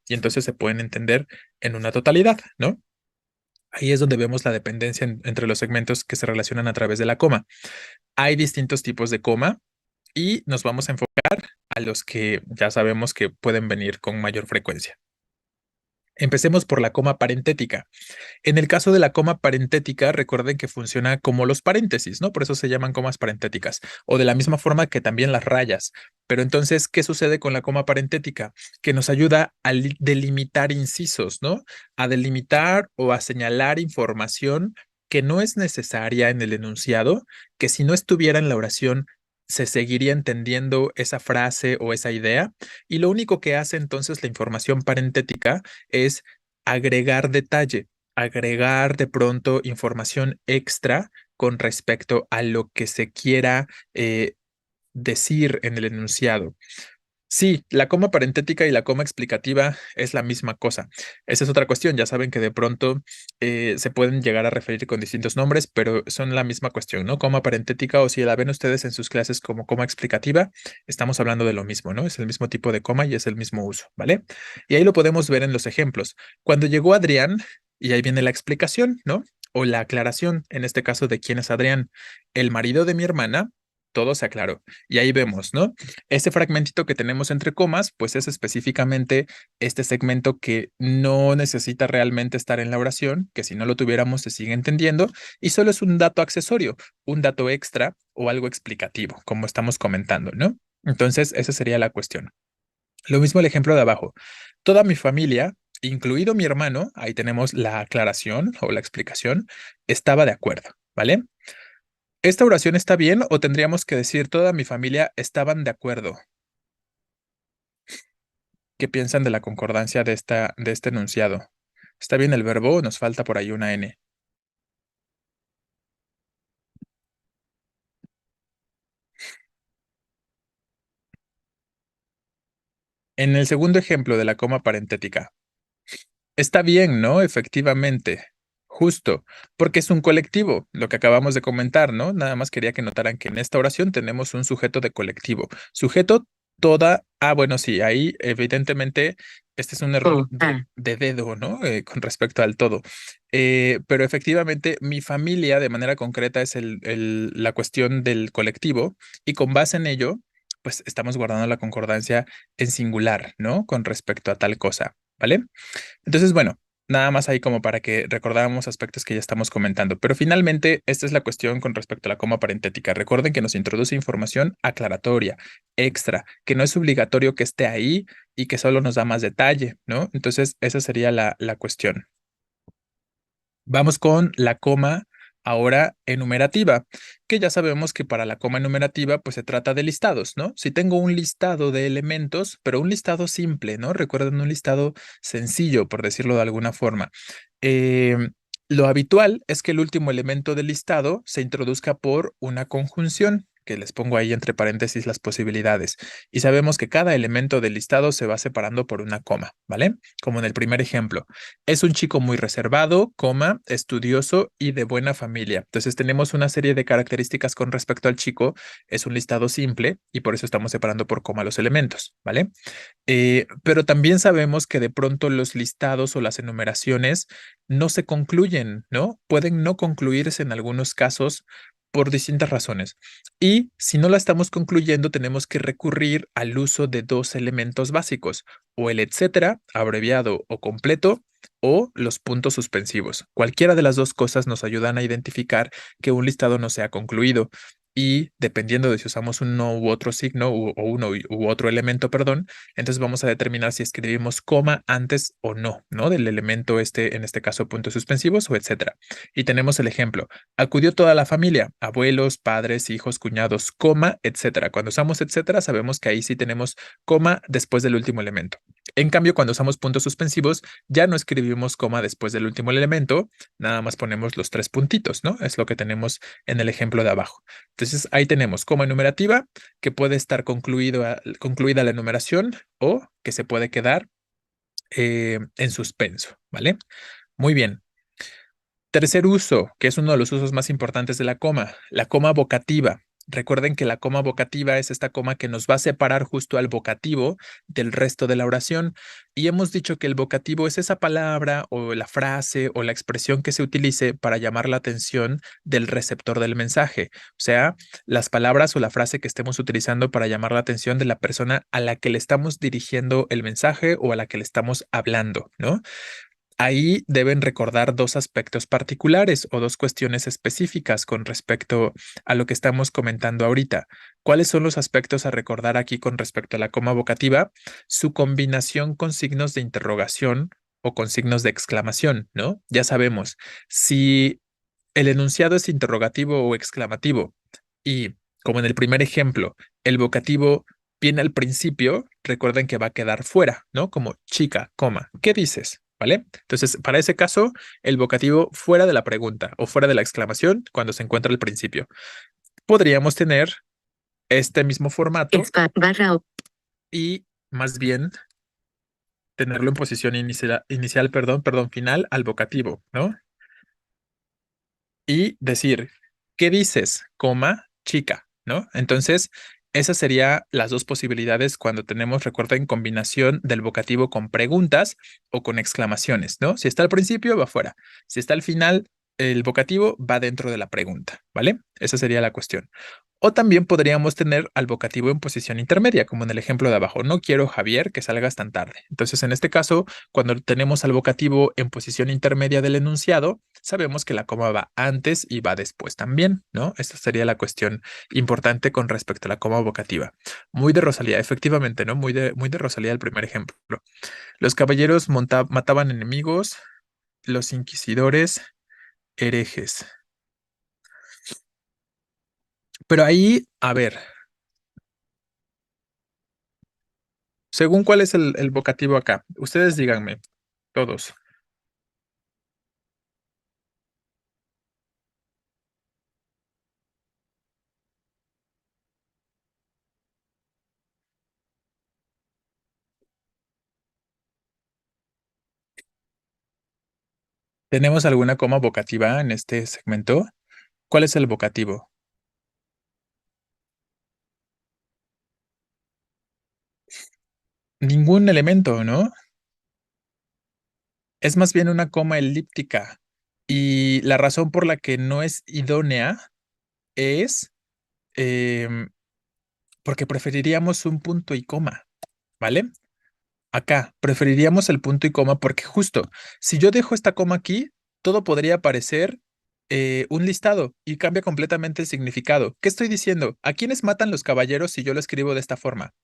y entonces se pueden entender en una totalidad, ¿no? Ahí es donde vemos la dependencia entre los segmentos que se relacionan a través de la coma. Hay distintos tipos de coma y nos vamos a enfocar a los que ya sabemos que pueden venir con mayor frecuencia. Empecemos por la coma parentética. En el caso de la coma parentética, recuerden que funciona como los paréntesis, ¿no? Por eso se llaman comas parentéticas, o de la misma forma que también las rayas. Pero entonces, ¿qué sucede con la coma parentética? Que nos ayuda a delimitar incisos, ¿no? A delimitar o a señalar información que no es necesaria en el enunciado, que si no estuviera en la oración se seguiría entendiendo esa frase o esa idea. Y lo único que hace entonces la información parentética es agregar detalle, agregar de pronto información extra con respecto a lo que se quiera decir en el enunciado. Sí, la coma parentética y la coma explicativa es la misma cosa. Esa es otra cuestión. Ya saben que de pronto se pueden llegar a referir con distintos nombres, pero son la misma cuestión, ¿no? Coma parentética, o si la ven ustedes en sus clases como coma explicativa, estamos hablando de lo mismo, ¿no? Es el mismo tipo de coma y es el mismo uso, ¿vale? Y ahí lo podemos ver en los ejemplos. Cuando llegó Adrián, y ahí viene la explicación, ¿no? O la aclaración, en este caso de quién es Adrián, el marido de mi hermana, todo se aclaró. Y ahí vemos, ¿no? Este fragmentito que tenemos entre comas, pues es específicamente este segmento que no necesita realmente estar en la oración, que si no lo tuviéramos se sigue entendiendo, y solo es un dato accesorio, un dato extra o algo explicativo, como estamos comentando, ¿no? Entonces, esa sería la cuestión. Lo mismo el ejemplo de abajo. Toda mi familia, incluido mi hermano, ahí tenemos la aclaración o la explicación, estaba de acuerdo, ¿vale? ¿Esta oración está bien o tendríamos que decir toda mi familia estaban de acuerdo? ¿Qué piensan de la concordancia de este enunciado? ¿Está bien el verbo o nos falta por ahí una N? En el segundo ejemplo de la coma parentética, está bien, ¿no? Efectivamente, justo, porque es un colectivo, lo que acabamos de comentar, ¿no? Nada más quería que notaran que en esta oración tenemos un sujeto de colectivo. Sujeto toda, bueno, sí, ahí evidentemente este es un error de dedo, ¿no? Con respecto al todo. Pero efectivamente mi familia de manera concreta es la cuestión del colectivo y con base en ello, pues estamos guardando la concordancia en singular, ¿no? Con respecto a tal cosa, ¿vale? Entonces, bueno, nada más ahí como para que recordáramos aspectos que ya estamos comentando. Pero finalmente, esta es la cuestión con respecto a la coma parentética. Recuerden que nos introduce información aclaratoria, extra, que no es obligatorio que esté ahí y que solo nos da más detalle, ¿no? Entonces, esa sería la cuestión. Vamos con la coma ahora enumerativa, que ya sabemos que para la coma enumerativa pues se trata de listados, ¿no? Si tengo un listado de elementos, pero un listado simple, ¿no? Recuerden un listado sencillo, por decirlo de alguna forma. Eh, lo habitual es que el último elemento del listado se introduzca por una conjunción, que les pongo ahí entre paréntesis las posibilidades. Y sabemos que cada elemento del listado se va separando por una coma, ¿vale? Como en el primer ejemplo. Es un chico muy reservado, coma, estudioso y de buena familia. Entonces tenemos una serie de características con respecto al chico. Es un listado simple y por eso estamos separando por coma los elementos, ¿vale? Pero también sabemos que de pronto los listados o las enumeraciones no se concluyen, ¿no? Pueden no concluirse en algunos casos por distintas razones. Y si no la estamos concluyendo, tenemos que recurrir al uso de dos elementos básicos, o el etcétera, abreviado o completo, o los puntos suspensivos. Cualquiera de las dos cosas nos ayudan a identificar que un listado no se ha concluido. Y dependiendo de si usamos uno u otro signo o uno u otro elemento, perdón, entonces vamos a determinar si escribimos coma antes o no, ¿no? Del elemento este, en este caso, puntos suspensivos o etcétera. Y tenemos el ejemplo. Acudió toda la familia, abuelos, padres, hijos, cuñados, coma, etcétera. Cuando usamos etcétera, sabemos que ahí sí tenemos coma después del último elemento. En cambio, cuando usamos puntos suspensivos, ya no escribimos coma después del último elemento, nada más ponemos los tres puntitos, ¿no? Es lo que tenemos en el ejemplo de abajo. Entonces, ahí tenemos coma enumerativa, que puede estar concluida la enumeración o que se puede quedar en suspenso, ¿vale? Muy bien. Tercer uso, que es uno de los usos más importantes de la coma vocativa. Recuerden que la coma vocativa es esta coma que nos va a separar justo al vocativo del resto de la oración. Y hemos dicho que el vocativo es esa palabra o la frase o la expresión que se utilice para llamar la atención del receptor del mensaje. O sea, las palabras o la frase que estemos utilizando para llamar la atención de la persona a la que le estamos dirigiendo el mensaje o a la que le estamos hablando, ¿no? Ahí deben recordar dos aspectos particulares o dos cuestiones específicas con respecto a lo que estamos comentando ahorita. ¿Cuáles son los aspectos a recordar aquí con respecto a la coma vocativa? Su combinación con signos de interrogación o con signos de exclamación, ¿no? Ya sabemos, si el enunciado es interrogativo o exclamativo y, como en el primer ejemplo, el vocativo viene al principio, recuerden que va a quedar fuera, ¿no? Como chica, coma, ¿qué dices? ¿Vale? Entonces, para ese caso, el vocativo fuera de la pregunta o fuera de la exclamación cuando se encuentra al principio. Podríamos tener este mismo formato y más bien tenerlo en posición inicial, perdón, final al vocativo, ¿no? Y decir, ¿qué dices? Coma, chica, ¿no? Entonces, esas serían las dos posibilidades cuando tenemos, recuerden, combinación del vocativo con preguntas o con exclamaciones, ¿no? Si está al principio, va fuera. Si está al final, el vocativo va dentro de la pregunta, ¿vale? Esa sería la cuestión. O también podríamos tener al vocativo en posición intermedia, como en el ejemplo de abajo. No quiero, Javier, que salgas tan tarde. Entonces, en este caso, cuando tenemos al vocativo en posición intermedia del enunciado, sabemos que la coma va antes y va después también, ¿no? Esta sería la cuestión importante con respecto a la coma vocativa. Muy de Rosalía, efectivamente, ¿no? Muy de Rosalía el primer ejemplo. Los caballeros mataban enemigos, los inquisidores, herejes. Pero ahí, a ver, según cuál es el vocativo acá, ustedes díganme, todos. ¿Tenemos alguna coma vocativa en este segmento? ¿Cuál es el vocativo? Ningún elemento, ¿no? Es más bien una coma elíptica. Y la razón por la que no es idónea es em, porque preferiríamos un punto y coma, ¿vale? Acá, preferiríamos el punto y coma porque justo, si yo dejo esta coma aquí, todo podría parecer un listado y cambia completamente el significado. ¿Qué estoy diciendo? ¿A quiénes matan los caballeros si yo lo escribo de esta forma?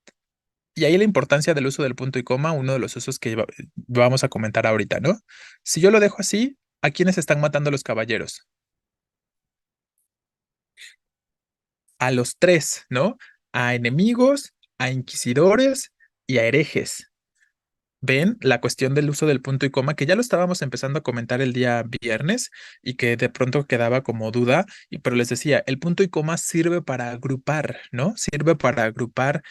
Y ahí la importancia del uso del punto y coma, uno de los usos que vamos a comentar ahorita, ¿no? Si yo lo dejo así, ¿a quiénes están matando los caballeros? A los tres, ¿no? A enemigos, a inquisidores y a herejes. ¿Ven la cuestión del uso del punto y coma, que ya lo estábamos empezando a comentar el día viernes y que de pronto quedaba como duda, pero les decía, el punto y coma sirve para agrupar, ¿no? Sirve para agrupar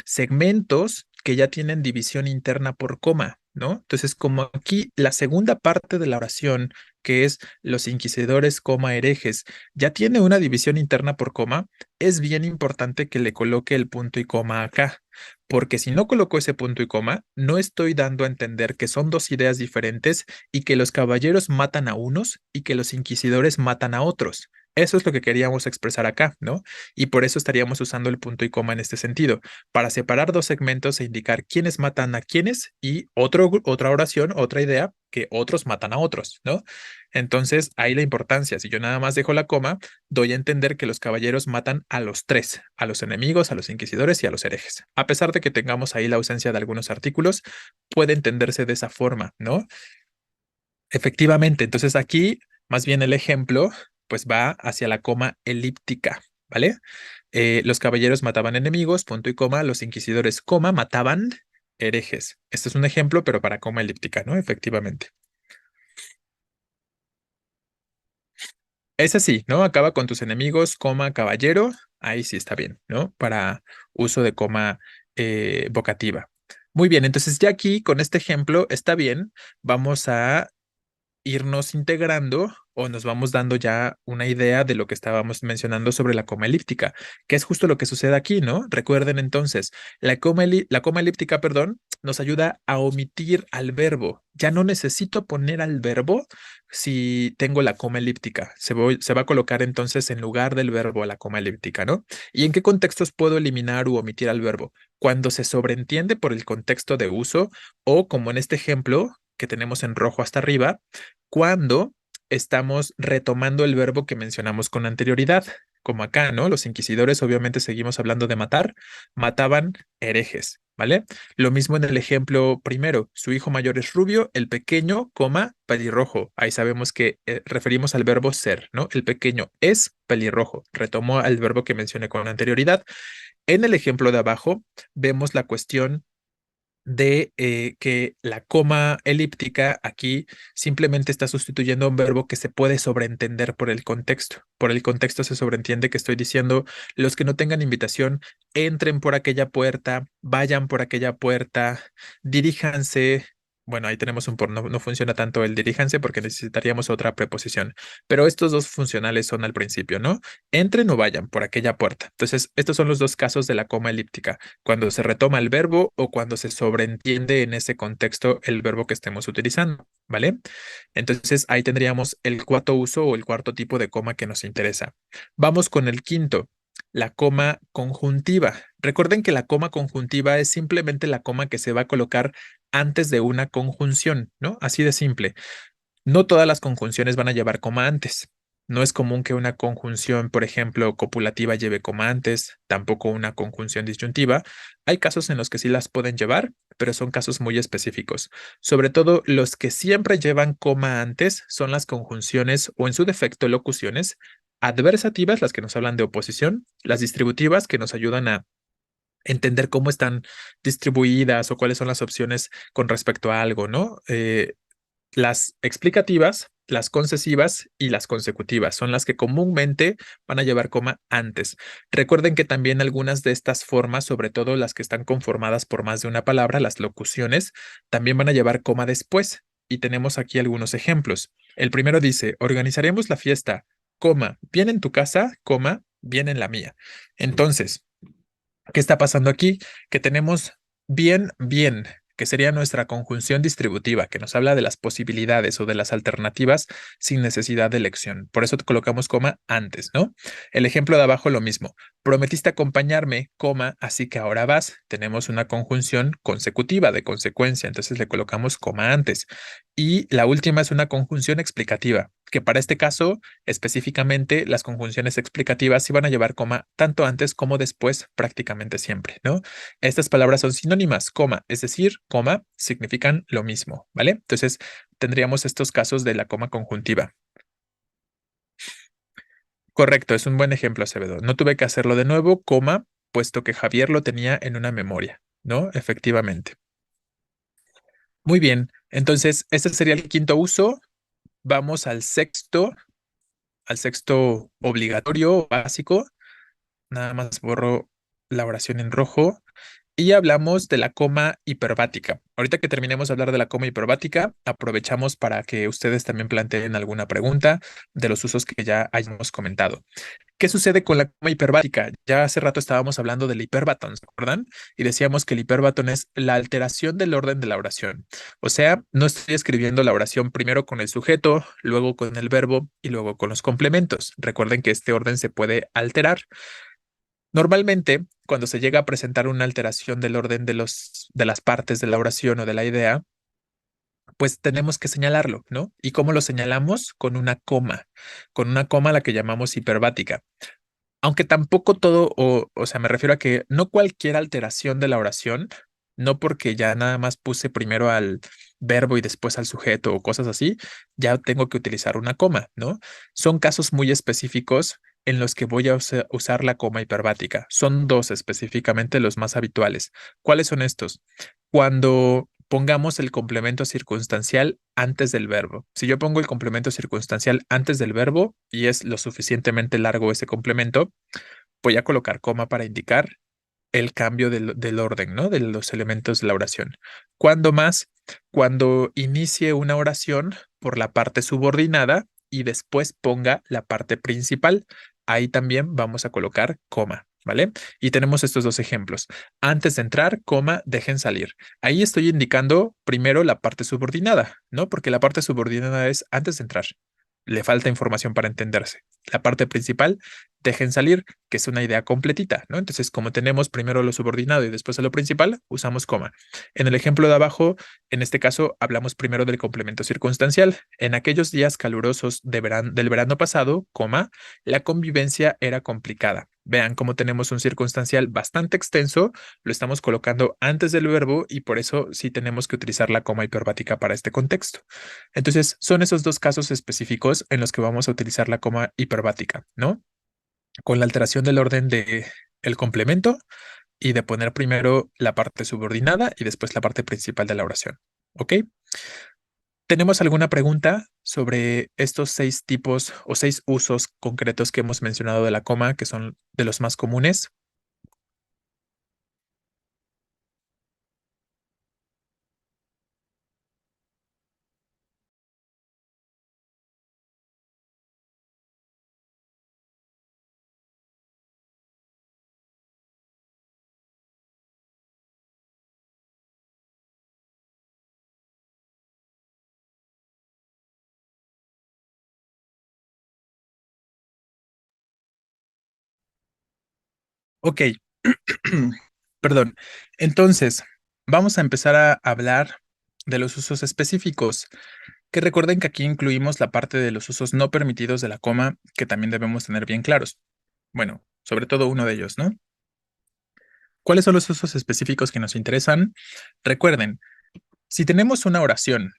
segmentos que ya tienen división interna por coma, ¿no? Entonces, como aquí la segunda parte de la oración, que es los inquisidores, coma, herejes, ya tiene una división interna por coma, es bien importante que le coloque el punto y coma acá. Porque si no coloco ese punto y coma, no estoy dando a entender que son dos ideas diferentes y que los caballeros matan a unos y que los inquisidores matan a otros. Eso es lo que queríamos expresar acá, ¿no? Y por eso estaríamos usando el punto y coma en este sentido, para separar dos segmentos e indicar quiénes matan a quiénes y otra oración, otra idea, que otros matan a otros, ¿no? Entonces, ahí la importancia. Si yo nada más dejo la coma, doy a entender que los caballeros matan a los tres, a los enemigos, a los inquisidores y a los herejes. A pesar de que tengamos ahí la ausencia de algunos artículos, puede entenderse de esa forma, ¿no? Efectivamente, entonces aquí más bien el ejemplo pues va hacia la coma elíptica, ¿vale? Los caballeros mataban enemigos, punto y coma, los inquisidores, coma, mataban herejes. Este es un ejemplo, pero para coma elíptica, ¿no? Efectivamente. Ese sí, ¿no? Acaba con tus enemigos, coma, caballero. Ahí sí está bien, ¿no? Para uso de coma vocativa. Muy bien, entonces ya aquí con este ejemplo está bien. Vamos a irnos integrando o nos vamos dando ya una idea de lo que estábamos mencionando sobre la coma elíptica, que es justo lo que sucede aquí, ¿no? Recuerden entonces, la coma elíptica, perdón, nos ayuda a omitir al verbo. Ya no necesito poner al verbo si tengo la coma elíptica. Se va a colocar entonces en lugar del verbo la coma elíptica, ¿no? ¿Y en qué contextos puedo eliminar u omitir al verbo? Cuando se sobreentiende por el contexto de uso o como en este ejemplo que tenemos en rojo hasta arriba, cuando estamos retomando el verbo que mencionamos con anterioridad, como acá, ¿no? Los inquisidores, obviamente seguimos hablando de matar, mataban herejes, ¿vale? Lo mismo en el ejemplo primero, su hijo mayor es rubio, el pequeño, coma, pelirrojo. Ahí sabemos que referimos al verbo ser, ¿no? El pequeño es pelirrojo. Retomó al verbo que mencioné con anterioridad. En el ejemplo de abajo, vemos la cuestión de que la coma elíptica aquí simplemente está sustituyendo a un verbo que se puede sobreentender por el contexto. Por el contexto se sobreentiende que estoy diciendo, los que no tengan invitación, entren por aquella puerta, vayan por aquella puerta, diríjanse. Bueno, ahí tenemos un por, no, no funciona tanto el diríjanse porque necesitaríamos otra preposición, pero estos dos funcionales son al principio, ¿no? Entren o vayan por aquella puerta. Entonces, estos son los dos casos de la coma elíptica cuando se retoma el verbo o cuando se sobreentiende en ese contexto el verbo que estemos utilizando, ¿vale? Entonces ahí tendríamos el cuarto uso o el cuarto tipo de coma que nos interesa. Vamos con el quinto, la coma conjuntiva. Recuerden que la coma conjuntiva es simplemente la coma que se va a colocar antes de una conjunción, ¿no? Así de simple. No todas las conjunciones van a llevar coma antes. No es común que una conjunción, por ejemplo, copulativa lleve coma antes, tampoco una conjunción disyuntiva. Hay casos en los que sí las pueden llevar, pero son casos muy específicos. Sobre todo los que siempre llevan coma antes son las conjunciones o en su defecto locuciones adversativas, las que nos hablan de oposición, las distributivas que nos ayudan a entender cómo están distribuidas o cuáles son las opciones con respecto a algo, ¿no? Las explicativas, las concesivas y las consecutivas son las que comúnmente van a llevar coma antes. Recuerden que también algunas de estas formas, sobre todo las que están conformadas por más de una palabra, las locuciones, también van a llevar coma después. Y tenemos aquí algunos ejemplos. El primero dice, organizaremos la fiesta, coma, bien en tu casa, coma, bien en la mía. Entonces, ¿qué está pasando aquí? Que tenemos bien, bien, que sería nuestra conjunción distributiva, que nos habla de las posibilidades o de las alternativas sin necesidad de elección. Por eso colocamos coma antes, ¿no? El ejemplo de abajo lo mismo. Prometiste acompañarme, coma, así que ahora vas. Tenemos una conjunción consecutiva de consecuencia, entonces le colocamos coma antes. Y la última es una conjunción explicativa, que para este caso específicamente, las conjunciones explicativas sí van a llevar coma tanto antes como después, prácticamente siempre, ¿no? Estas palabras son sinónimas, coma, es decir, coma significan lo mismo, ¿vale? Entonces, tendríamos estos casos de la coma conjuntiva. Correcto, es un buen ejemplo, Acevedo. No tuve que hacerlo de nuevo, coma, puesto que Javier lo tenía en una memoria, ¿no? Efectivamente. Muy bien, entonces, este sería el quinto uso. Vamos al sexto obligatorio básico. Nada más borro la oración en rojo. Y hablamos de la coma hiperbática. Ahorita que terminemos de hablar de la coma hiperbática, aprovechamos para que ustedes también planteen alguna pregunta de los usos que ya hayamos comentado. ¿Qué sucede con la coma hiperbática? Ya hace rato estábamos hablando del hiperbatón, ¿se acuerdan? Y decíamos que el hiperbatón es la alteración del orden de la oración. O sea, no estoy escribiendo la oración primero con el sujeto, luego con el verbo y luego con los complementos. Recuerden que este orden se puede alterar. Normalmente, cuando se llega a presentar una alteración del orden de las partes de la oración o de la idea, pues tenemos que señalarlo, ¿no? ¿Y cómo lo señalamos? Con una coma a la que llamamos hiperbática. Aunque tampoco todo, o sea, me refiero a que no cualquier alteración de la oración, no porque ya nada más puse primero al verbo y después al sujeto o cosas así, ya tengo que utilizar una coma, ¿no? Son casos muy específicos en los que voy a usar la coma hiperbática. Son dos específicamente los más habituales. ¿Cuáles son estos? Cuando pongamos el complemento circunstancial antes del verbo. Si yo pongo el complemento circunstancial antes del verbo y es lo suficientemente largo ese complemento, voy a colocar coma para indicar el cambio del orden, ¿no? De los elementos de la oración. ¿Cuándo más? Cuando inicie una oración por la parte subordinada y después ponga la parte principal. Ahí también vamos a colocar coma, ¿vale? Y tenemos estos dos ejemplos. Antes de entrar, coma, dejen salir. Ahí estoy indicando primero la parte subordinada, ¿no? Porque la parte subordinada es antes de entrar. Le falta información para entenderse. La parte principal, dejen salir, que es una idea completita, ¿no? Entonces, como tenemos primero lo subordinado y después lo principal, usamos coma. En el ejemplo de abajo, en este caso, hablamos primero del complemento circunstancial. En aquellos días calurosos del verano pasado, coma, la convivencia era complicada. Vean cómo tenemos un circunstancial bastante extenso, lo estamos colocando antes del verbo y por eso sí tenemos que utilizar la coma hiperbática para este contexto. Entonces, son esos dos casos específicos en los que vamos a utilizar la coma hiperbática, ¿no? Con la alteración del orden de el complemento y de poner primero la parte subordinada y después la parte principal de la oración. ¿Ok? ¿Tenemos alguna pregunta sobre estos 6 tipos o 6 usos concretos que hemos mencionado de la coma, que son de los más comunes? Ok, perdón. Entonces, vamos a empezar a hablar de los usos específicos, que recuerden que aquí incluimos la parte de los usos no permitidos de la coma, que también debemos tener bien claros. Bueno, sobre todo uno de ellos, ¿no? ¿Cuáles son los usos específicos que nos interesan? Recuerden, si tenemos una oración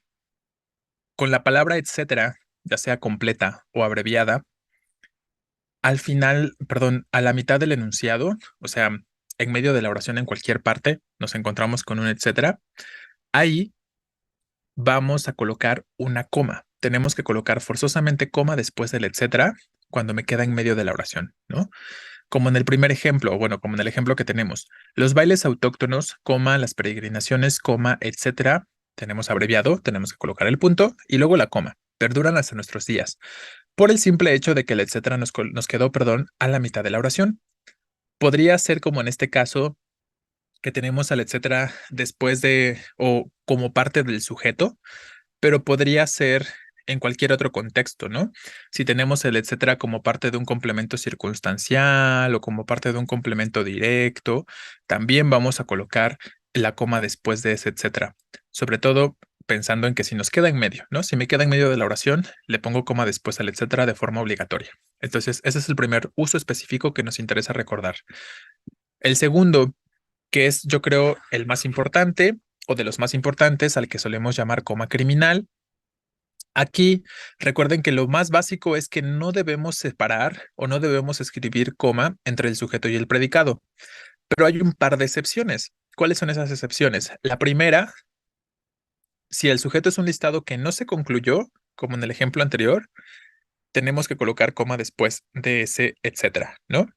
con la palabra etcétera, ya sea completa o abreviada, al final, perdón, a la mitad del enunciado, o sea, en medio de la oración en cualquier parte, nos encontramos con un etcétera, ahí vamos a colocar una coma. Tenemos que colocar forzosamente coma después del etcétera cuando me queda en medio de la oración, ¿no? Como en el primer ejemplo, o bueno, como en el ejemplo que tenemos, los bailes autóctonos, coma, las peregrinaciones, coma, etcétera, tenemos abreviado, tenemos que colocar el punto y luego la coma. Perduran hasta nuestros días, por el simple hecho de que el etcétera nos quedó, perdón, a la mitad de la oración. Podría ser como en este caso, que tenemos al etcétera después de o como parte del sujeto, pero podría ser en cualquier otro contexto, ¿no? Si tenemos el etcétera como parte de un complemento circunstancial o como parte de un complemento directo, también vamos a colocar la coma después de ese etcétera. Sobre todo pensando en que si nos queda en medio, ¿no? Si me queda en medio de la oración, le pongo coma después al etcétera de forma obligatoria. Entonces, ese es el primer uso específico que nos interesa recordar. El segundo, que es, yo creo, el más importante o de los más importantes, al que solemos llamar coma criminal. Aquí recuerden que lo más básico es que no debemos separar o no debemos escribir coma entre el sujeto y el predicado, pero hay un par de excepciones. ¿Cuáles son esas excepciones? La primera, si el sujeto es un listado que no se concluyó, como en el ejemplo anterior, tenemos que colocar coma después de ese etcétera, ¿no?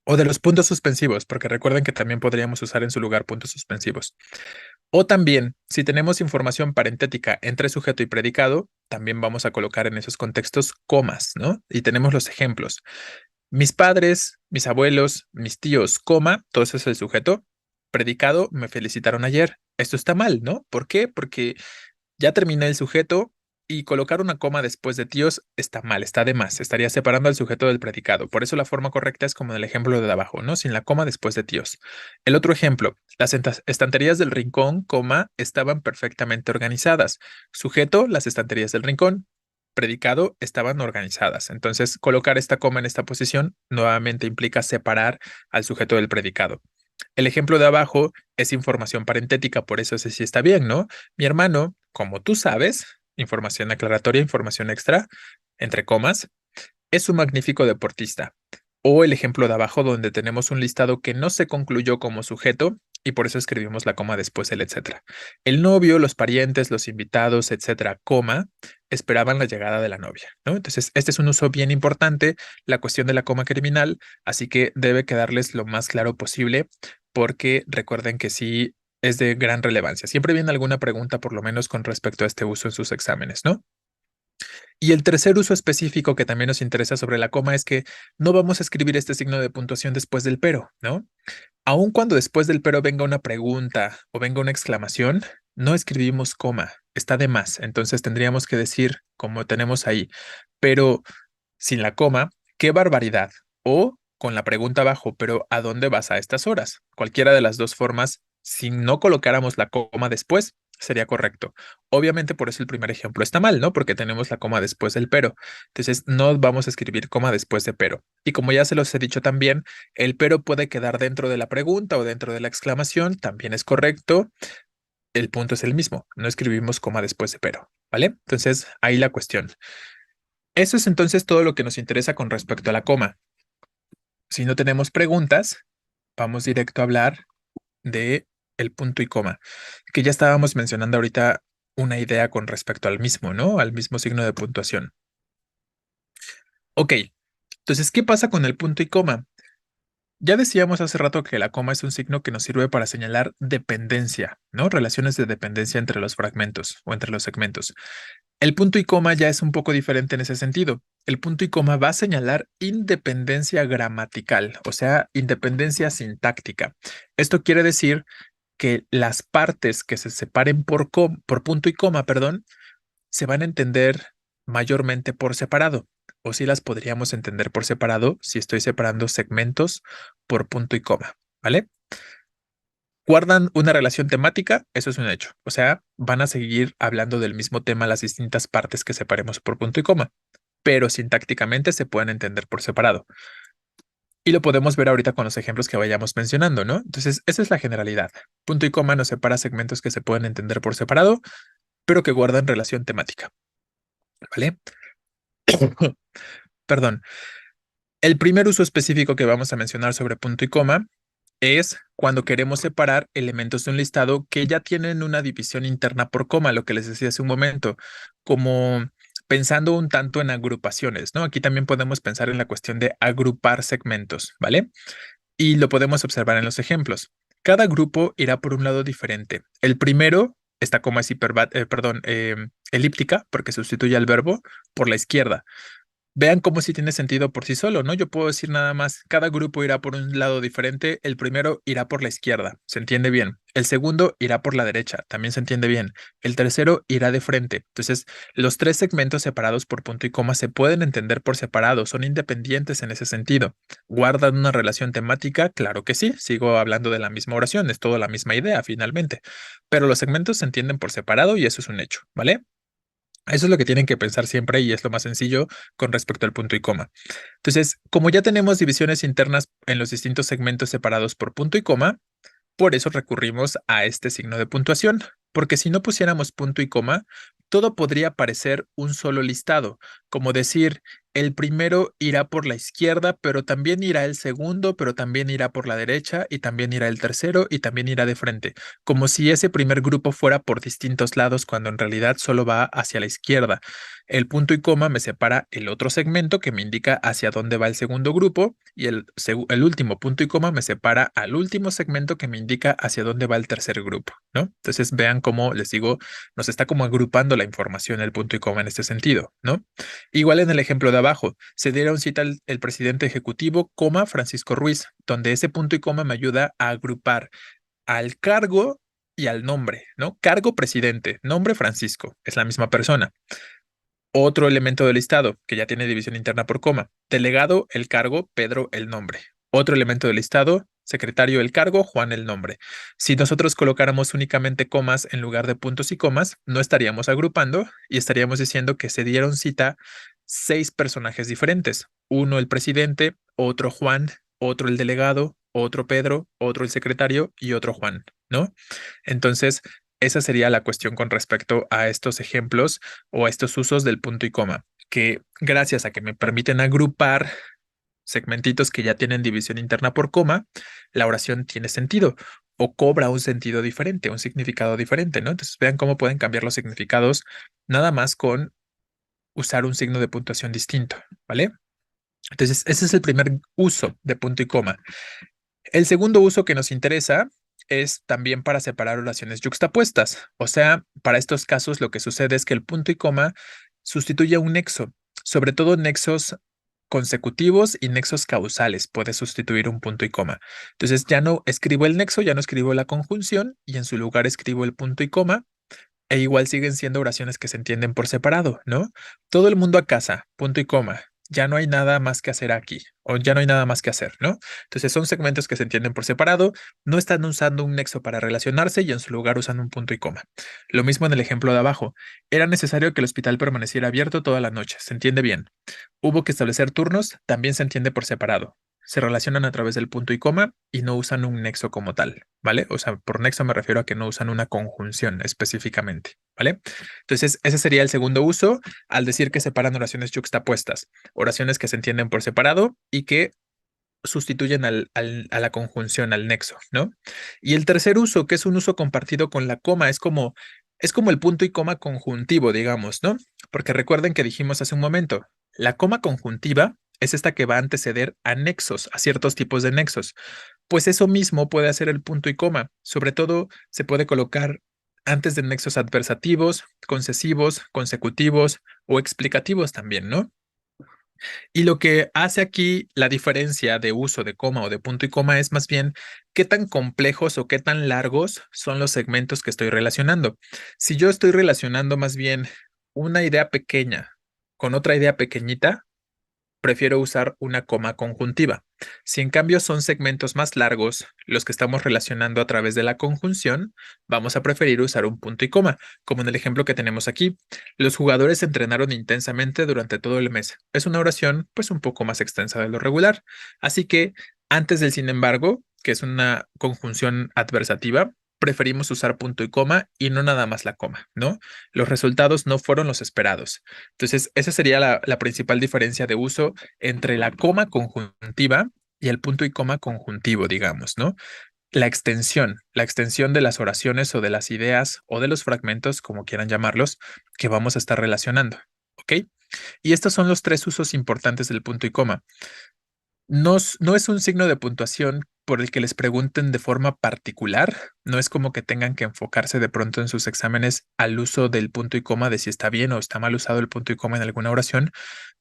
O de los puntos suspensivos, porque recuerden que también podríamos usar en su lugar puntos suspensivos. O también, si tenemos información parentética entre sujeto y predicado, también vamos a colocar en esos contextos comas, ¿no? Y tenemos los ejemplos. Mis padres, mis abuelos, mis tíos, coma, todo eso es el sujeto. Predicado, me felicitaron ayer. Esto está mal, ¿no? ¿Por qué? Porque ya terminé el sujeto y colocar una coma después de tíos está mal, está de más. Estaría separando al sujeto del predicado. Por eso la forma correcta es como en el ejemplo de abajo, ¿no? Sin la coma después de tíos. El otro ejemplo, las estanterías del rincón, coma, estaban perfectamente organizadas. Sujeto, las estanterías del rincón. Predicado, estaban organizadas. Entonces, colocar esta coma en esta posición nuevamente implica separar al sujeto del predicado. El ejemplo de abajo es información parentética, por eso ese sí está bien, ¿no? Mi hermano, como tú sabes, información aclaratoria, información extra, entre comas, es un magnífico deportista. O el ejemplo de abajo donde tenemos un listado que no se concluyó como sujeto y por eso escribimos la coma después el etcétera. El novio, los parientes, los invitados, etcétera, coma, esperaban la llegada de la novia, ¿no? Entonces, este es un uso bien importante, la cuestión de la coma criminal, así que debe quedarles lo más claro posible, porque recuerden que sí es de gran relevancia. Siempre viene alguna pregunta, por lo menos con respecto a este uso en sus exámenes, ¿no? Y el tercer uso específico que también nos interesa sobre la coma es que no vamos a escribir este signo de puntuación después del pero, ¿no? Aun cuando después del pero venga una pregunta o venga una exclamación, no escribimos coma, está de más. Entonces tendríamos que decir, como tenemos ahí, pero sin la coma, qué barbaridad. O con la pregunta abajo, pero ¿a dónde vas a estas horas? Cualquiera de las dos formas, si no colocáramos la coma después, sería correcto. Obviamente por eso el primer ejemplo está mal, ¿no? Porque tenemos la coma después del pero. Entonces no vamos a escribir coma después de pero. Y como ya se los he dicho también, el pero puede quedar dentro de la pregunta o dentro de la exclamación, también es correcto. El punto es el mismo, no escribimos coma después de pero, ¿vale? Entonces ahí la cuestión. Eso es entonces todo lo que nos interesa con respecto a la coma. Si no tenemos preguntas, vamos directo a hablar de el punto y coma, que ya estábamos mencionando ahorita una idea con respecto al mismo, ¿no? Al mismo signo de puntuación. Ok, entonces, ¿qué pasa con el punto y coma? Ya decíamos hace rato que la coma es un signo que nos sirve para señalar dependencia, ¿no? Relaciones de dependencia entre los fragmentos o entre los segmentos. El punto y coma ya es un poco diferente en ese sentido. El punto y coma va a señalar independencia gramatical, o sea, independencia sintáctica. Esto quiere decir que las partes que se separen por punto y coma, perdón, se van a entender mayormente por separado, o si las podríamos entender por separado si estoy separando segmentos por punto y coma, ¿vale? Guardan una relación temática, eso es un hecho. O sea, van a seguir hablando del mismo tema las distintas partes que separemos por punto y coma, pero sintácticamente se pueden entender por separado. Y lo podemos ver ahorita con los ejemplos que vayamos mencionando, ¿no? Entonces, esa es la generalidad. Punto y coma nos separa segmentos que se pueden entender por separado, pero que guardan relación temática, ¿vale? Perdón. El primer uso específico que vamos a mencionar sobre punto y coma es cuando queremos separar elementos de un listado que ya tienen una división interna por coma, lo que les decía hace un momento, como pensando un tanto en agrupaciones, ¿no? Aquí también podemos pensar en la cuestión de agrupar segmentos, ¿vale? Y lo podemos observar en los ejemplos. Cada grupo irá por un lado diferente. El primero, esta coma es elíptica, porque sustituye al verbo por la izquierda. Vean cómo sí tiene sentido por sí solo, ¿no? Yo puedo decir nada más, cada grupo irá por un lado diferente, el primero irá por la izquierda, se entiende bien. El segundo irá por la derecha, también se entiende bien. El tercero irá de frente. Entonces, los tres segmentos separados por punto y coma se pueden entender por separado, son independientes en ese sentido. ¿Guardan una relación temática? Claro que sí, sigo hablando de la misma oración, es toda la misma idea finalmente. Pero los segmentos se entienden por separado y eso es un hecho, ¿vale? Eso es lo que tienen que pensar siempre y es lo más sencillo con respecto al punto y coma. Entonces, como ya tenemos divisiones internas en los distintos segmentos separados por punto y coma, por eso recurrimos a este signo de puntuación, porque si no pusiéramos punto y coma, todo podría parecer un solo listado, como decir, el primero irá por la izquierda, pero también irá el segundo, pero también irá por la derecha, y también irá el tercero, y también irá de frente, como si ese primer grupo fuera por distintos lados, cuando en realidad solo va hacia la izquierda. El punto y coma me separa el otro segmento que me indica hacia dónde va el segundo grupo y el último punto y coma me separa al último segmento que me indica hacia dónde va el tercer grupo, ¿no? Entonces vean cómo les digo, nos está como agrupando la información el punto y coma en este sentido, ¿no? Igual en el ejemplo de abajo, se dieron cita el presidente ejecutivo, coma Francisco Ruiz, donde ese punto y coma me ayuda a agrupar al cargo y al nombre, ¿no? Cargo presidente, nombre Francisco, es la misma persona. Otro elemento del listado que ya tiene división interna por coma. Delegado, el cargo, Pedro, el nombre. Otro elemento del listado, secretario, el cargo, Juan, el nombre. Si nosotros colocáramos únicamente comas en lugar de puntos y comas, no estaríamos agrupando y estaríamos diciendo que se dieron cita 6 personajes diferentes. Uno el presidente, otro Juan, otro el delegado, otro Pedro, otro el secretario y otro Juan, ¿no? Entonces, esa sería la cuestión con respecto a estos ejemplos o a estos usos del punto y coma, que gracias a que me permiten agrupar segmentitos que ya tienen división interna por coma, la oración tiene sentido o cobra un sentido diferente, un significado diferente, ¿no? Entonces vean cómo pueden cambiar los significados nada más con usar un signo de puntuación distinto, ¿vale? Entonces, ese es el primer uso de punto y coma. El segundo uso que nos interesa es también para separar oraciones yuxtapuestas. O sea, para estos casos lo que sucede es que el punto y coma sustituye a un nexo, sobre todo nexos consecutivos y nexos causales. Puede sustituir un punto y coma. Entonces ya no escribo el nexo, ya no escribo la conjunción y en su lugar escribo el punto y coma. E igual siguen siendo oraciones que se entienden por separado, ¿no? Todo el mundo a casa, punto y coma. Ya no hay nada más que hacer aquí, o ya no hay nada más que hacer, ¿no? Entonces son segmentos que se entienden por separado, no están usando un nexo para relacionarse y en su lugar usan un punto y coma. Lo mismo en el ejemplo de abajo. Era necesario que el hospital permaneciera abierto toda la noche, se entiende bien. Hubo que establecer turnos, también se entiende por separado. Se relacionan a través del punto y coma y no usan un nexo como tal, ¿vale? O sea, por nexo me refiero a que no usan una conjunción específicamente, ¿vale? Entonces, ese sería el segundo uso al decir que separan oraciones yuxtapuestas, oraciones que se entienden por separado y que sustituyen a la conjunción, al nexo, ¿no? Y el tercer uso, que es un uso compartido con la coma, es como el punto y coma conjuntivo, digamos, ¿no? Porque recuerden que dijimos hace un momento, la coma conjuntiva es esta que va a anteceder a nexos, a ciertos tipos de nexos. Pues eso mismo puede hacer el punto y coma. Sobre todo se puede colocar antes de nexos adversativos, concesivos, consecutivos o explicativos también, ¿no? Y lo que hace aquí la diferencia de uso de coma o de punto y coma es más bien qué tan complejos o qué tan largos son los segmentos que estoy relacionando. Si yo estoy relacionando más bien una idea pequeña con otra idea pequeñita, prefiero usar una coma conjuntiva. Si en cambio son segmentos más largos los que estamos relacionando a través de la conjunción, vamos a preferir usar un punto y coma, como en el ejemplo que tenemos aquí. Los jugadores entrenaron intensamente durante todo el mes. Es una oración pues un poco más extensa de lo regular. Así que antes del sin embargo, que es una conjunción adversativa, preferimos usar punto y coma y no nada más la coma, ¿no? Los resultados no fueron los esperados. Entonces, esa sería la principal diferencia de uso entre la coma conjuntiva y el punto y coma conjuntivo, digamos, ¿no? La extensión de las oraciones o de las ideas o de los fragmentos, como quieran llamarlos, que vamos a estar relacionando, ¿ok? Y estos son los tres usos importantes del punto y coma. No es un signo de puntuación por el que les pregunten de forma particular, no es como que tengan que enfocarse de pronto en sus exámenes al uso del punto y coma de si está bien o está mal usado el punto y coma en alguna oración,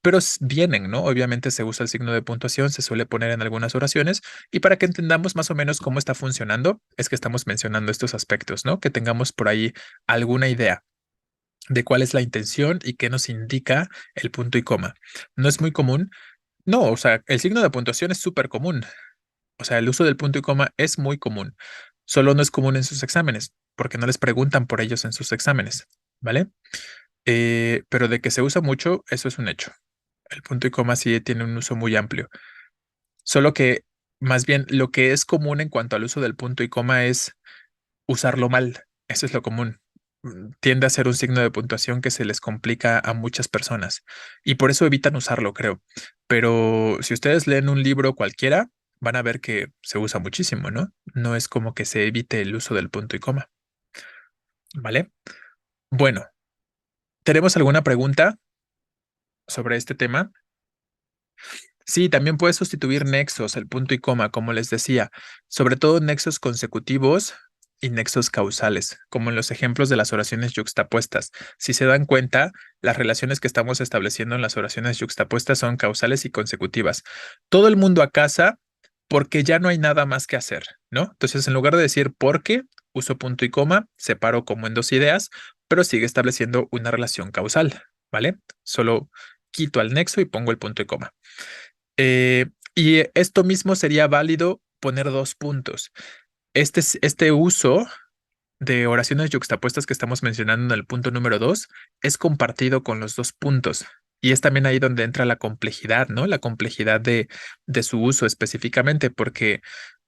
pero vienen, ¿no? Obviamente se usa el signo de puntuación, se suele poner en algunas oraciones y para que entendamos más o menos cómo está funcionando, es que estamos mencionando estos aspectos, ¿no? Que tengamos por ahí alguna idea de cuál es la intención y qué nos indica el punto y coma. No es muy común. No, o sea, el signo de puntuación es súper común. O sea, el uso del punto y coma es muy común. Solo no es común en sus exámenes, porque no les preguntan por ellos en sus exámenes, ¿vale? Pero de que se usa mucho, eso es un hecho. El punto y coma sí tiene un uso muy amplio. Solo que, más bien, lo que es común en cuanto al uso del punto y coma es usarlo mal. Eso es lo común. Tiende a ser un signo de puntuación que se les complica a muchas personas y por eso evitan usarlo, creo. Pero si ustedes leen un libro cualquiera, van a ver que se usa muchísimo, ¿no? No es como que se evite el uso del punto y coma, ¿vale? Bueno, ¿tenemos alguna pregunta sobre este tema? Sí, también puedes sustituir nexos, el punto y coma, como les decía, sobre todo nexos consecutivos y nexos causales, como en los ejemplos de las oraciones yuxtapuestas. Si se dan cuenta, las relaciones que estamos estableciendo en las oraciones yuxtapuestas son causales y consecutivas. Todo el mundo a casa porque ya no hay nada más que hacer, ¿no? Entonces, en lugar de decir porque, uso punto y coma, separo como en dos ideas, pero sigue estableciendo una relación causal, ¿vale? Solo quito al nexo y pongo el punto y coma. Y esto mismo sería válido poner dos puntos. Este uso de oraciones yuxtapuestas que estamos mencionando en el punto número dos es compartido con los dos puntos. Y es también ahí donde entra la complejidad, ¿no? La complejidad de su uso específicamente, porque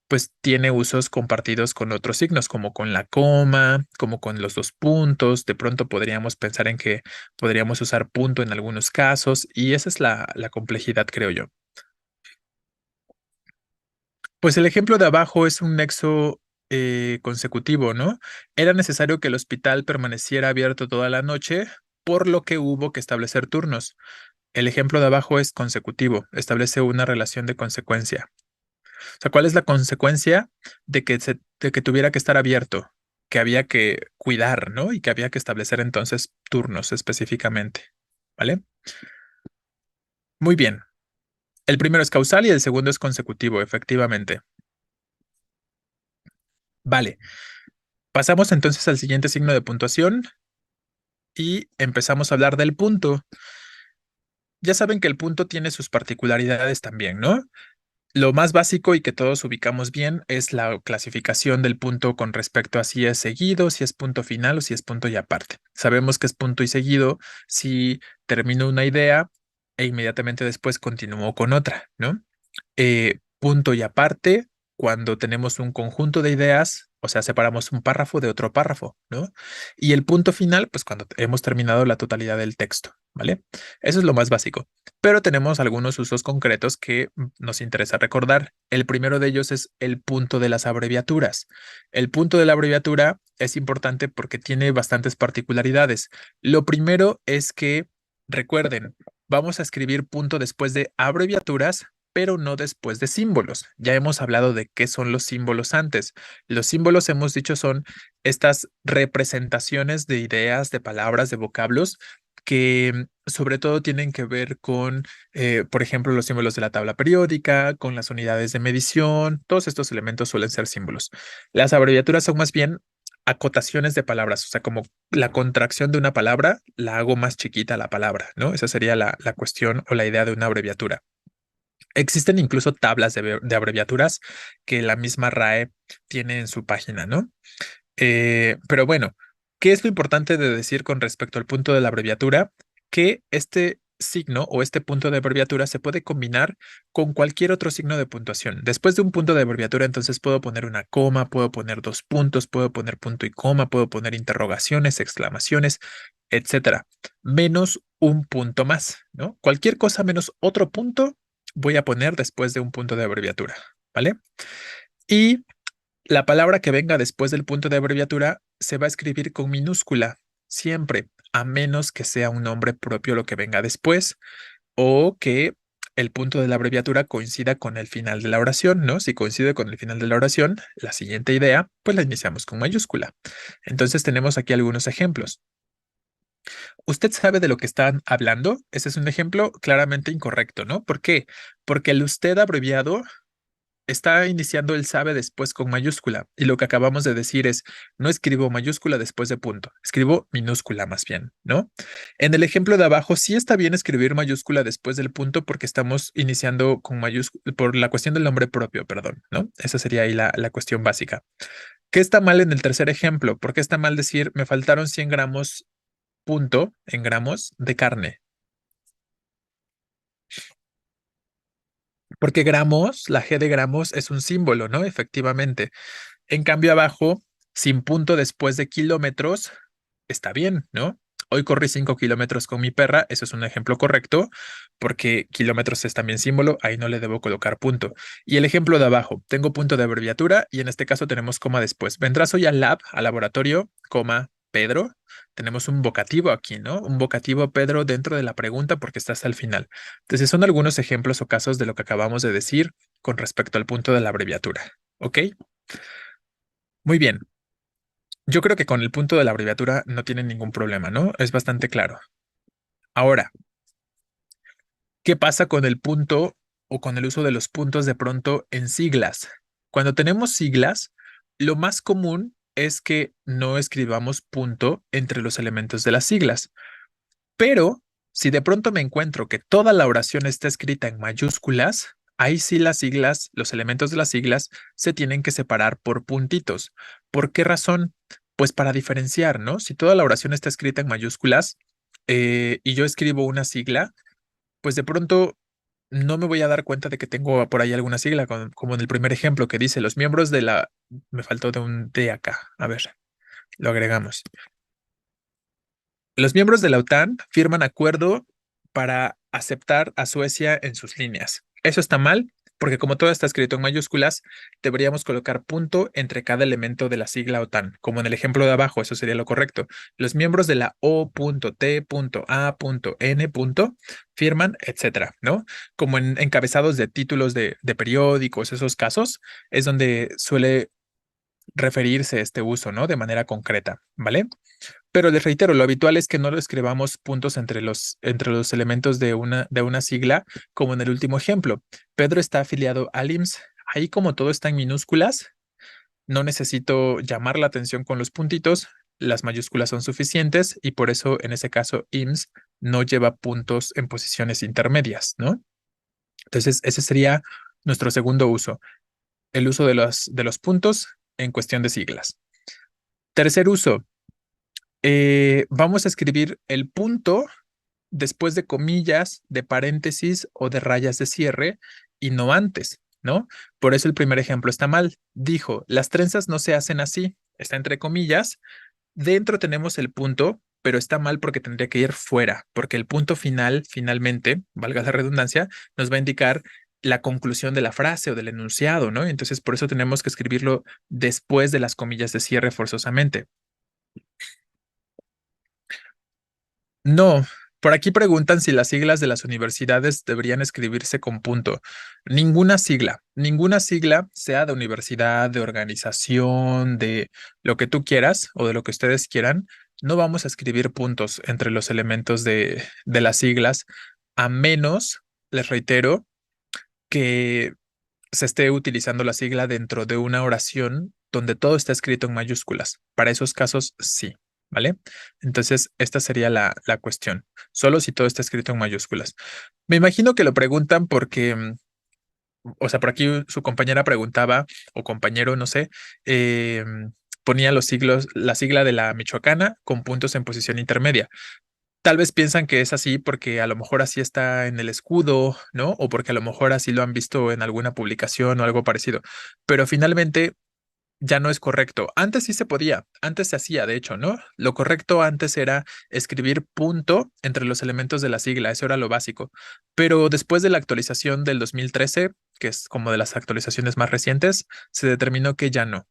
pues tiene usos compartidos con otros signos, como con la coma, como con los dos puntos. De pronto podríamos pensar en que podríamos usar punto en algunos casos, y esa es la complejidad, creo yo. Pues el ejemplo de abajo es un nexo consecutivo, ¿no? Era necesario que el hospital permaneciera abierto toda la noche por lo que hubo que establecer turnos. El ejemplo de abajo es consecutivo, establece una relación de consecuencia. O sea, ¿cuál es la consecuencia de que tuviera que estar abierto? Que había que cuidar, ¿no? Y que había que establecer entonces turnos específicamente. ¿Vale? Muy bien. El primero es causal y el segundo es consecutivo, efectivamente. Vale. Pasamos entonces al siguiente signo de puntuación y empezamos a hablar del punto. Ya saben que el punto tiene sus particularidades también, ¿no? Lo más básico y que todos ubicamos bien es la clasificación del punto con respecto a si es seguido, si es punto final o si es punto y aparte. Sabemos que es punto y seguido si termino una idea e inmediatamente después continúo con otra, ¿no? Punto y aparte, cuando tenemos un conjunto de ideas, o sea, separamos un párrafo de otro párrafo, ¿no? Y el punto final, pues cuando hemos terminado la totalidad del texto, ¿vale? Eso es lo más básico. Pero tenemos algunos usos concretos que nos interesa recordar. El primero de ellos es el punto de las abreviaturas. El punto de la abreviatura es importante porque tiene bastantes particularidades. Lo primero es que, recuerden, vamos a escribir punto después de abreviaturas pero no después de símbolos. Ya hemos hablado de qué son los símbolos antes. Los símbolos, hemos dicho, son estas representaciones de ideas, de palabras, de vocablos que sobre todo tienen que ver con, por ejemplo, los símbolos de la tabla periódica, con las unidades de medición. Todos estos elementos suelen ser símbolos. Las abreviaturas son más bien acotaciones de palabras, o sea, como la contracción de una palabra, la hago más chiquita la palabra, ¿no? Esa sería la cuestión o la idea de una abreviatura. Existen incluso tablas de abreviaturas que la misma RAE tiene en su página, ¿no? Pero bueno, ¿qué es lo importante de decir con respecto al punto de la abreviatura? Que este signo o este punto de abreviatura se puede combinar con cualquier otro signo de puntuación. Después de un punto de abreviatura, entonces puedo poner una coma, puedo poner dos puntos, puedo poner punto y coma, puedo poner interrogaciones, exclamaciones, etcétera. Menos un punto más, ¿no? Cualquier cosa menos otro punto voy a poner después de un punto de abreviatura, ¿vale? Y la palabra que venga después del punto de abreviatura se va a escribir con minúscula, siempre, a menos que sea un nombre propio lo que venga después o que el punto de la abreviatura coincida con el final de la oración, ¿no? Si coincide con el final de la oración, la siguiente idea, pues la iniciamos con mayúscula. Entonces tenemos aquí algunos ejemplos. ¿Usted sabe de lo que están hablando? Ese es un ejemplo claramente incorrecto, ¿no? ¿Por qué? Porque el usted abreviado está iniciando el sabe después con mayúscula y lo que acabamos de decir es no escribo mayúscula después de punto, escribo minúscula más bien, ¿no? En el ejemplo de abajo sí está bien escribir mayúscula después del punto porque estamos iniciando con mayúscula por la cuestión del nombre propio, perdón, ¿no? Esa sería ahí la cuestión básica. ¿Qué está mal en el tercer ejemplo? ¿Por qué está mal decir me faltaron 100 gramos punto en gramos de carne? Porque gramos, la G de gramos es un símbolo, ¿no? Efectivamente. En cambio, abajo, sin punto después de kilómetros, está bien, ¿no? Hoy corrí 5 kilómetros con mi perra, eso es un ejemplo correcto, porque kilómetros es también símbolo, ahí no le debo colocar punto. Y el ejemplo de abajo, tengo punto de abreviatura y en este caso tenemos coma después. Vendrás hoy al lab, al laboratorio, coma, Pedro. Tenemos un vocativo aquí, ¿no? Un vocativo, Pedro, dentro de la pregunta porque está hasta el final. Entonces, son algunos ejemplos o casos de lo que acabamos de decir con respecto al punto de la abreviatura. ¿Ok? Muy bien. Yo creo que con el punto de la abreviatura no tienen ningún problema, ¿no? Es bastante claro. Ahora, ¿qué pasa con el punto o con el uso de los puntos de pronto en siglas? Cuando tenemos siglas, lo más común es que no escribamos punto entre los elementos de las siglas. Pero si de pronto me encuentro que toda la oración está escrita en mayúsculas, ahí sí las siglas, los elementos de las siglas, se tienen que separar por puntitos. ¿Por qué razón? Pues para diferenciar, ¿no? Si toda la oración está escrita en mayúsculas y yo escribo una sigla, pues de pronto no me voy a dar cuenta de que tengo por ahí alguna sigla, como en el primer ejemplo que dice los miembros de la... Me faltó de un D acá. A ver, lo agregamos. Los miembros de la OTAN firman acuerdo para aceptar a Suecia en sus líneas. ¿Eso está mal? Porque como todo está escrito en mayúsculas, deberíamos colocar punto entre cada elemento de la sigla OTAN, como en el ejemplo de abajo, eso sería lo correcto. Los miembros de la O.T.A.N. firman, etcétera, ¿no? Como en encabezados de títulos de periódicos, esos casos, es donde suele referirse este uso, ¿no? De manera concreta, ¿vale? Pero les reitero, lo habitual es que no lo escribamos puntos entre los elementos de una sigla, como en el último ejemplo. Pedro está afiliado al IMSS. Ahí como todo está en minúsculas, no necesito llamar la atención con los puntitos, las mayúsculas son suficientes y por eso en ese caso IMSS no lleva puntos en posiciones intermedias, ¿no? Entonces ese sería nuestro segundo uso, el uso de los puntos en cuestión de siglas. Tercer uso, vamos a escribir el punto después de comillas, de paréntesis o de rayas de cierre y no antes, ¿no? Por eso el primer ejemplo está mal. Dijo, las trenzas no se hacen así, está entre comillas. Dentro tenemos el punto, pero está mal porque tendría que ir fuera, porque el punto final, finalmente, valga la redundancia, nos va a indicar la conclusión de la frase o del enunciado, ¿no? Entonces, por eso tenemos que escribirlo después de las comillas de cierre forzosamente. No, por aquí preguntan si las siglas de las universidades deberían escribirse con punto. Ninguna sigla, sea de universidad, de organización, de lo que tú quieras o de lo que ustedes quieran, no vamos a escribir puntos entre los elementos de las siglas, a menos, les reitero, que se esté utilizando la sigla dentro de una oración donde todo está escrito en mayúsculas. Para esos casos, sí, ¿vale? Entonces, esta sería la cuestión. Solo si todo está escrito en mayúsculas. Me imagino que lo preguntan porque, o sea, por aquí su compañera preguntaba, o compañero, no sé, ponía los siglos, la sigla de la Michoacana con puntos en posición intermedia. Tal vez piensan que es así porque a lo mejor así está en el escudo, ¿no? O porque a lo mejor así lo han visto en alguna publicación o algo parecido. Pero finalmente ya no es correcto. Antes sí se podía, antes se hacía, de hecho, ¿no? Lo correcto antes era escribir punto entre los elementos de la sigla, eso era lo básico. Pero después de la actualización del 2013, que es como de las actualizaciones más recientes, se determinó que ya no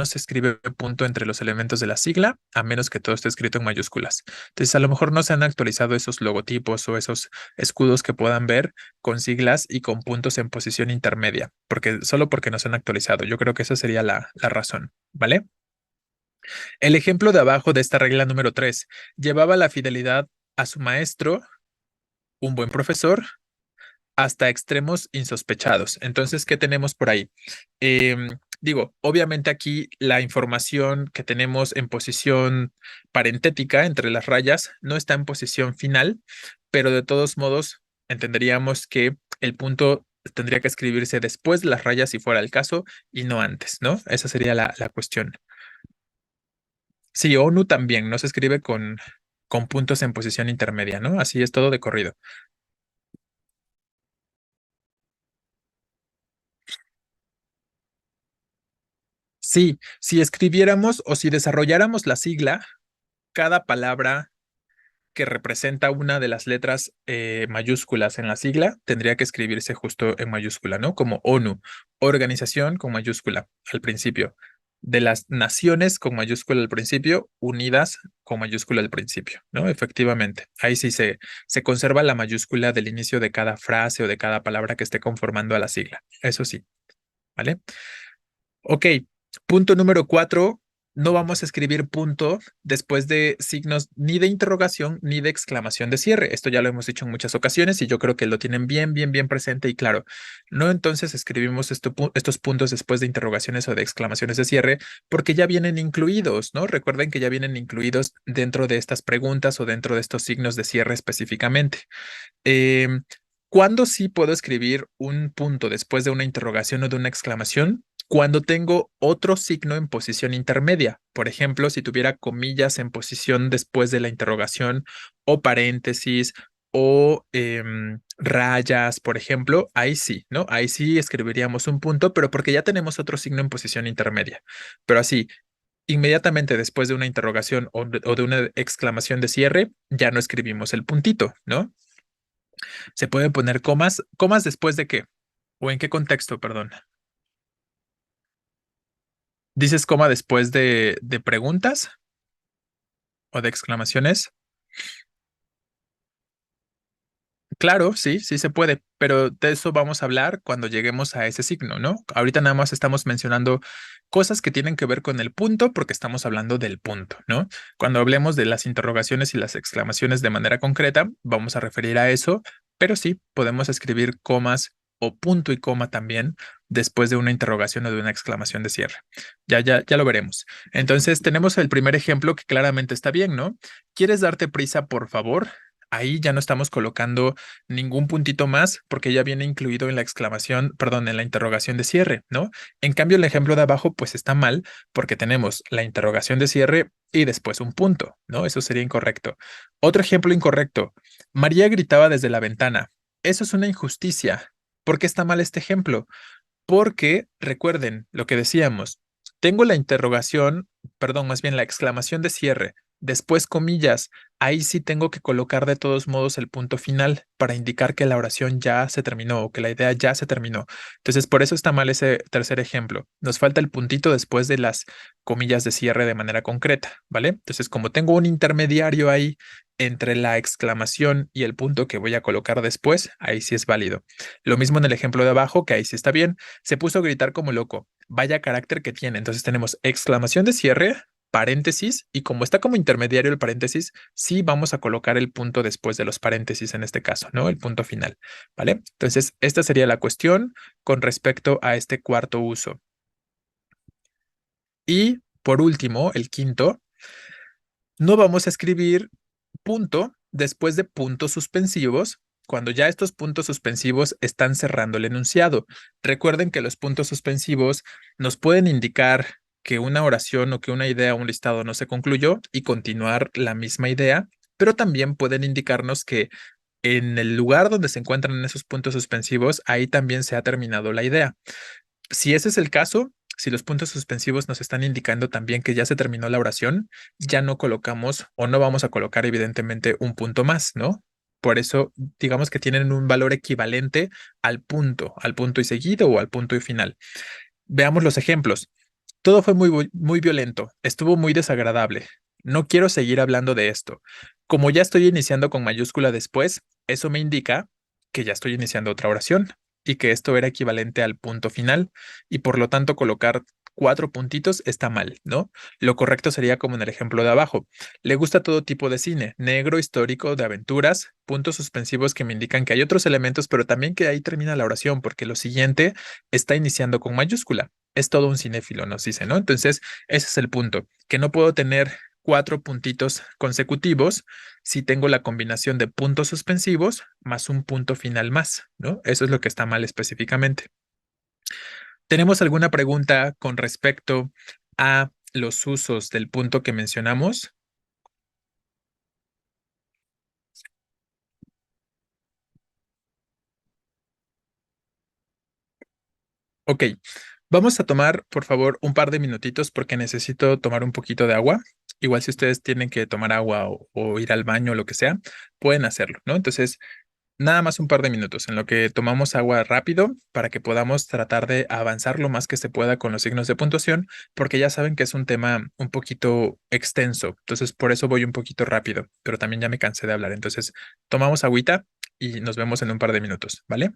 se escribe punto entre los elementos de la sigla, a menos que todo esté escrito en mayúsculas. Entonces, a lo mejor no se han actualizado esos logotipos o esos escudos que puedan ver con siglas y con puntos en posición intermedia, porque solo porque no se han actualizado. Yo creo que esa sería la razón, ¿vale? El ejemplo de abajo de esta regla número 3 llevaba la fidelidad a su maestro, un buen profesor, hasta extremos insospechados. Entonces, ¿qué tenemos por ahí? Digo, obviamente aquí la información que tenemos en posición parentética entre las rayas no está en posición final, pero de todos modos entenderíamos que el punto tendría que escribirse después de las rayas si fuera el caso y no antes, ¿no? Esa sería la cuestión. Sí, ONU también no se escribe con puntos en posición intermedia, ¿no? Así es todo de corrido. Sí, si escribiéramos o si desarrolláramos la sigla, cada palabra que representa una de las letras mayúsculas en la sigla tendría que escribirse justo en mayúscula, ¿no? Como ONU, organización con mayúscula al principio. De las naciones con mayúscula al principio, unidas con mayúscula al principio, ¿no? Efectivamente. Ahí sí se conserva la mayúscula del inicio de cada frase o de cada palabra que esté conformando a la sigla. Eso sí, ¿vale? Ok, punto número 4. No vamos a escribir punto después de signos ni de interrogación ni de exclamación de cierre. Esto ya lo hemos dicho en muchas ocasiones y yo creo que lo tienen bien presente y claro. No entonces escribimos estos puntos después de interrogaciones o de exclamaciones de cierre porque ya vienen incluidos, ¿no? Recuerden que ya vienen incluidos dentro de estas preguntas o dentro de estos signos de cierre específicamente. Em, ¿Cuándo sí puedo escribir un punto después de una interrogación o de una exclamación? Cuando tengo otro signo en posición intermedia. Por ejemplo, si tuviera comillas en posición después de la interrogación o paréntesis o rayas, por ejemplo, ahí sí, ¿no? Ahí sí escribiríamos un punto, pero porque ya tenemos otro signo en posición intermedia. Pero así, inmediatamente después de una interrogación o de una exclamación de cierre, ya no escribimos el puntito, ¿no? Se pueden poner comas. ¿Comas después de qué? ¿O en qué contexto, perdón? ¿Dices coma después de preguntas o de exclamaciones? Claro, sí, sí se puede, pero de eso vamos a hablar cuando lleguemos a ese signo, ¿no? Ahorita nada más estamos mencionando cosas que tienen que ver con el punto porque estamos hablando del punto, ¿no? Cuando hablemos de las interrogaciones y las exclamaciones de manera concreta, vamos a referir a eso, pero sí, podemos escribir comas o punto y coma también después de una interrogación o de una exclamación de cierre. Ya lo veremos. Entonces, tenemos el primer ejemplo que claramente está bien, ¿no? ¿Quieres darte prisa, por favor? Ahí ya no estamos colocando ningún puntito más porque ya viene incluido en la exclamación, perdón, en la interrogación de cierre, ¿no? En cambio, el ejemplo de abajo pues está mal porque tenemos la interrogación de cierre y después un punto, ¿no? Eso sería incorrecto. Otro ejemplo incorrecto. María gritaba desde la ventana. Eso es una injusticia. ¿Por qué está mal este ejemplo? Porque recuerden lo que decíamos, tengo la interrogación, perdón, más bien la exclamación de cierre, después comillas, ahí sí tengo que colocar de todos modos el punto final para indicar que la oración ya se terminó o que la idea ya se terminó. Entonces, por eso está mal ese tercer ejemplo. Nos falta el puntito después de las comillas de cierre de manera concreta, ¿vale? Entonces, como tengo un intermediario ahí entre la exclamación y el punto que voy a colocar después, ahí sí es válido. Lo mismo en el ejemplo de abajo, que ahí sí está bien. Se puso a gritar como loco. Vaya carácter que tiene. Entonces tenemos exclamación de cierre, paréntesis, y como está como intermediario el paréntesis, sí vamos a colocar el punto después de los paréntesis en este caso, ¿no? El punto final, ¿vale? Entonces, esta sería la cuestión con respecto a este cuarto uso. Y por último, el quinto, no vamos a escribir punto después de puntos suspensivos cuando ya estos puntos suspensivos están cerrando el enunciado. Recuerden que los puntos suspensivos nos pueden indicar que una oración o que una idea o un listado no se concluyó y continuar la misma idea, pero también pueden indicarnos que en el lugar donde se encuentran esos puntos suspensivos, ahí también se ha terminado la idea. Si ese es el caso, si los puntos suspensivos nos están indicando también que ya se terminó la oración, ya no colocamos o no vamos a colocar evidentemente un punto más, ¿no? Por eso, digamos que tienen un valor equivalente al punto y seguido o al punto y final. Veamos los ejemplos. Todo fue muy violento, estuvo muy desagradable. No quiero seguir hablando de esto. Como ya estoy iniciando con mayúscula después, eso me indica que ya estoy iniciando otra oración y que esto era equivalente al punto final y por lo tanto colocar cuatro puntitos está mal, ¿no? Lo correcto sería como en el ejemplo de abajo. Le gusta todo tipo de cine, negro, histórico, de aventuras, puntos suspensivos que me indican que hay otros elementos, pero también que ahí termina la oración porque lo siguiente está iniciando con mayúscula. Es todo un cinéfilo, nos dice, ¿no? Entonces, ese es el punto, que no puedo tener cuatro puntitos consecutivos si tengo la combinación de puntos suspensivos más un punto final más, ¿no? Eso es lo que está mal específicamente. ¿Tenemos alguna pregunta con respecto a los usos del punto que mencionamos? Ok, vamos a tomar, por favor, un par de minutitos porque necesito tomar un poquito de agua. Igual si ustedes tienen que tomar agua o ir al baño o lo que sea, pueden hacerlo, ¿no? Entonces, nada más un par de minutos en lo que tomamos agua rápido para que podamos tratar de avanzar lo más que se pueda con los signos de puntuación, porque ya saben que es un tema un poquito extenso. Entonces, por eso voy un poquito rápido, pero también ya me cansé de hablar. Entonces, tomamos agüita y nos vemos en un par de minutos, ¿vale?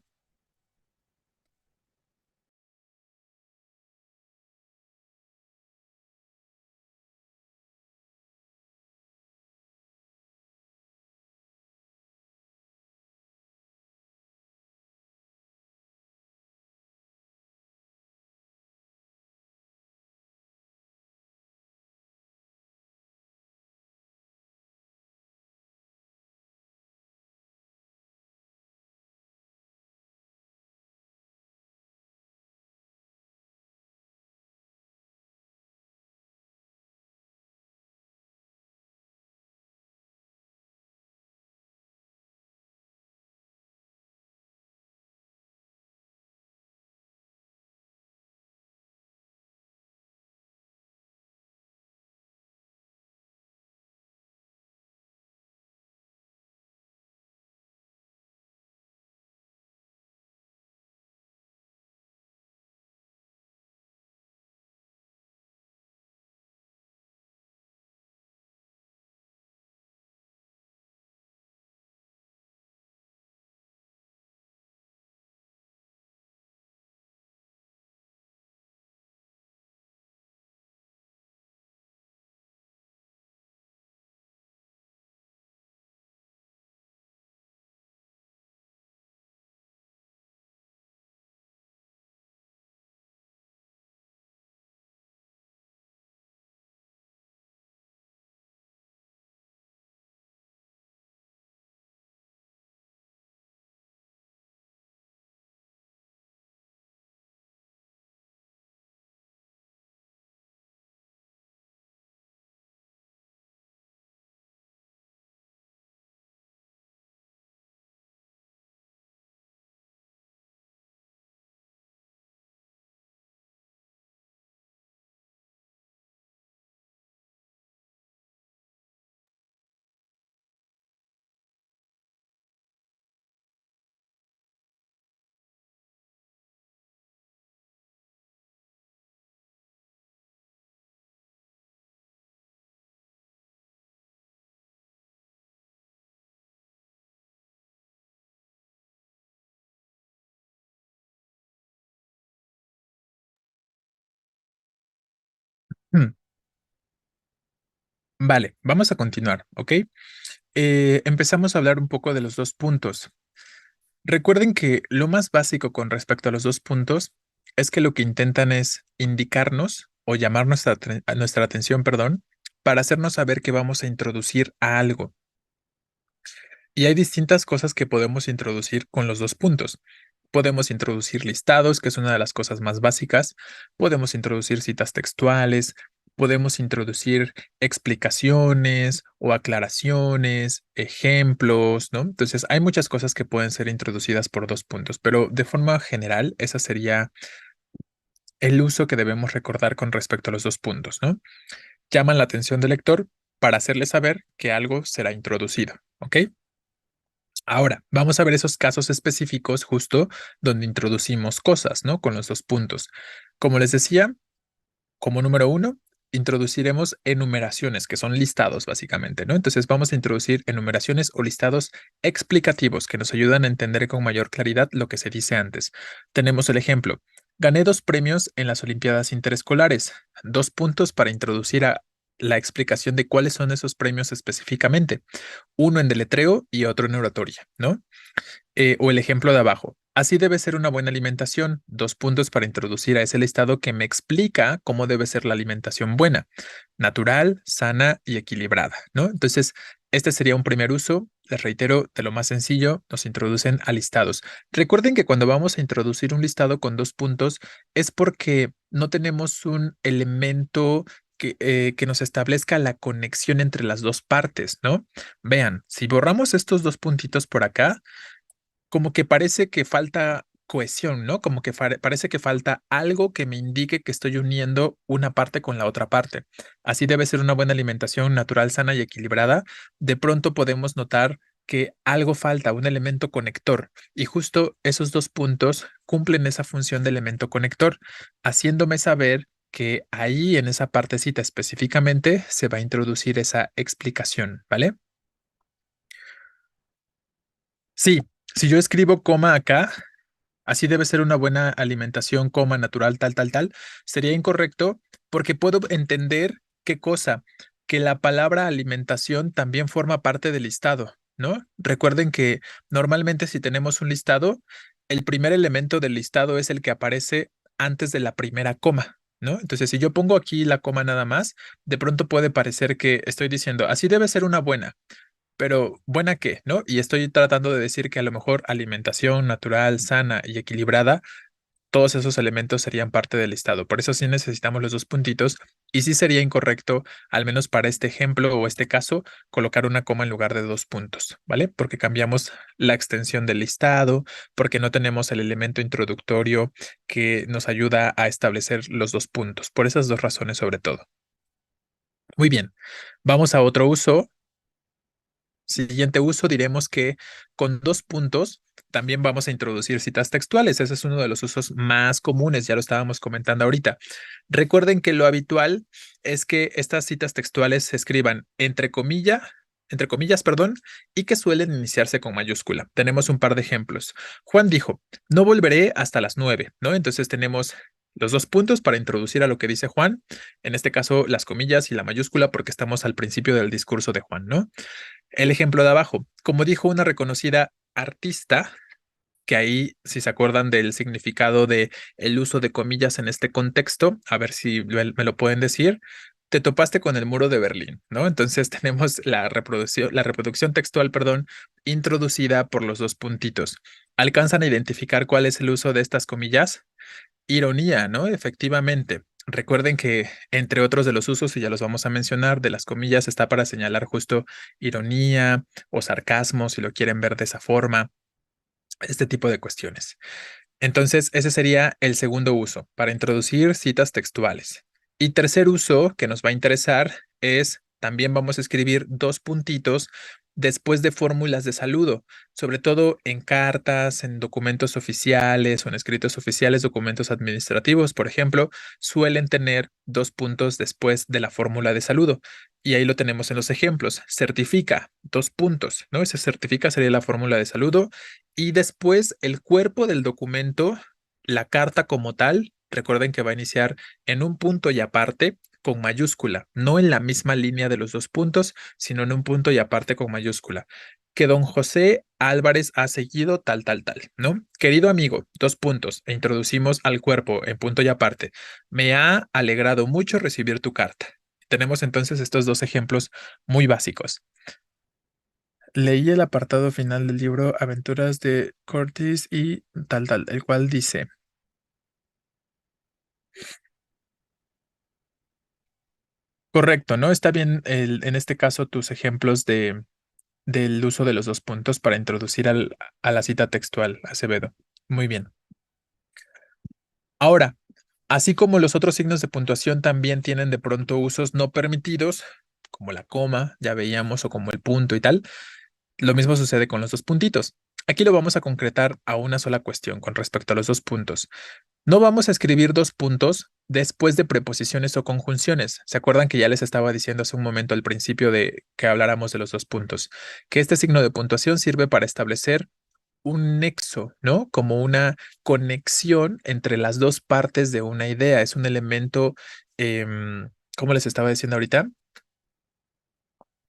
Hmm, Vale, vamos a continuar, ¿ok? Empezamos a hablar un poco de los dos puntos. Recuerden que lo más básico con respecto a los dos puntos es que lo que intentan es indicarnos o llamar a nuestra atención, perdón, para hacernos saber que vamos a introducir a algo. Y hay distintas cosas que podemos introducir con los dos puntos. Podemos introducir listados, que es una de las cosas más básicas. Podemos introducir citas textuales. Podemos introducir explicaciones o aclaraciones, ejemplos, ¿no? Entonces, hay muchas cosas que pueden ser introducidas por dos puntos, pero de forma general, ese sería el uso que debemos recordar con respecto a los dos puntos, ¿no? Llaman la atención del lector para hacerle saber que algo será introducido, ¿ok? Ahora, vamos a ver esos casos específicos justo donde introducimos cosas, ¿no? Con los dos puntos. Como les decía, como número uno, introduciremos enumeraciones, que son listados básicamente, ¿no? Entonces vamos a introducir enumeraciones o listados explicativos que nos ayudan a entender con mayor claridad lo que se dice antes. Tenemos el ejemplo. Gané 2 premios en las Olimpiadas Interescolares. 2 puntos para introducir a la explicación de cuáles son esos premios específicamente. Uno en deletreo y otro en oratoria, ¿no? O el ejemplo de abajo. Así debe ser una buena alimentación. 2 puntos para introducir a ese listado que me explica cómo debe ser la alimentación buena, natural, sana y equilibrada, ¿no? Entonces, este sería un primer uso. Les reitero, de lo más sencillo, nos introducen a listados. Recuerden que cuando vamos a introducir un listado con 2 puntos es porque no tenemos un elemento que nos establezca la conexión entre las dos partes, ¿no? Vean, si borramos estos 2 puntitos por acá, como que parece que falta cohesión, ¿no? Como que parece que falta algo que me indique que estoy uniendo una parte con la otra parte. Así debe ser una buena alimentación natural, sana y equilibrada. De pronto podemos notar que algo falta, un elemento conector. Y justo esos 2 puntos cumplen esa función de elemento conector, haciéndome saber que ahí en esa partecita específicamente se va a introducir esa explicación, ¿vale? Sí, si yo escribo coma acá, así debe ser una buena alimentación, coma natural, tal, tal, tal, sería incorrecto porque puedo entender qué cosa, que la palabra alimentación también forma parte del listado, ¿no? Recuerden que normalmente si tenemos un listado, el primer elemento del listado es el que aparece antes de la primera coma, ¿no? Entonces, si yo pongo aquí la coma nada más, de pronto puede parecer que estoy diciendo, así debe ser una buena. Pero buena qué, ¿no? Y estoy tratando de decir que a lo mejor alimentación natural, sana y equilibrada, todos esos elementos serían parte del listado. Por eso sí necesitamos los 2 puntitos y sí sería incorrecto, al menos para este ejemplo o este caso, colocar una coma en lugar de 2 puntos, ¿vale? Porque cambiamos la extensión del listado, porque no tenemos el elemento introductorio que nos ayuda a establecer los 2 puntos. Por esas dos razones sobre todo. Muy bien, vamos a otro uso. Siguiente uso, diremos que con 2 puntos también vamos a introducir citas textuales. Ese es uno de los usos más comunes, ya lo estábamos comentando ahorita. Recuerden que lo habitual es que estas citas textuales se escriban entre comillas, perdón, y que suelen iniciarse con mayúscula. Tenemos un par de ejemplos. Juan dijo, no volveré hasta las 9, ¿no? Entonces tenemos los 2 puntos para introducir a lo que dice Juan, en este caso las comillas y la mayúscula porque estamos al principio del discurso de Juan, ¿no? El ejemplo de abajo, como dijo una reconocida artista, que ahí, si se acuerdan del significado de el uso de comillas en este contexto, a ver si me lo pueden decir, te topaste con el muro de Berlín, ¿no? Entonces tenemos la reproducción textual, perdón, introducida por los 2 puntitos. ¿Alcanzan a identificar cuál es el uso de estas comillas? Ironía, ¿no? Efectivamente. Recuerden que entre otros de los usos, y ya los vamos a mencionar, de las comillas está para señalar justo ironía o sarcasmo, si lo quieren ver de esa forma, este tipo de cuestiones. Entonces, ese sería el segundo uso, para introducir citas textuales. Y tercer uso que nos va a interesar es, también vamos a escribir 2 puntitos después de fórmulas de saludo, sobre todo en cartas, en documentos oficiales o en escritos oficiales, documentos administrativos, por ejemplo, suelen tener 2 puntos después de la fórmula de saludo. Y ahí lo tenemos en los ejemplos. Certifica, 2 puntos, ¿no? Ese certifica sería la fórmula de saludo y después el cuerpo del documento, la carta como tal, recuerden que va a iniciar en un punto y aparte, con mayúscula, no en la misma línea de los dos puntos, sino en un punto y aparte con mayúscula. Que don José Álvarez ha seguido tal, tal, tal, ¿no? Querido amigo, dos puntos, e introducimos al cuerpo en punto y aparte. Me ha alegrado mucho recibir tu carta. Tenemos entonces estos dos ejemplos muy básicos. Leí el apartado final del libro Aventuras de Curtis y tal, tal, el cual dice, correcto, ¿no? Está bien en este caso tus ejemplos del uso de los dos puntos para introducir a la cita textual, Acevedo. Muy bien. Ahora, así como los otros signos de puntuación también tienen de pronto usos no permitidos, como la coma, ya veíamos, o como el punto y tal, lo mismo sucede con los dos puntitos. Aquí lo vamos a concretar a una sola cuestión con respecto a los dos puntos. No vamos a escribir dos puntos después de preposiciones o conjunciones. ¿Se acuerdan que ya les estaba diciendo hace un momento al principio de que habláramos de los dos puntos? Que este signo de puntuación sirve para establecer un nexo, ¿no? Como una conexión entre las dos partes de una idea. Es un elemento, ¿cómo les estaba diciendo ahorita?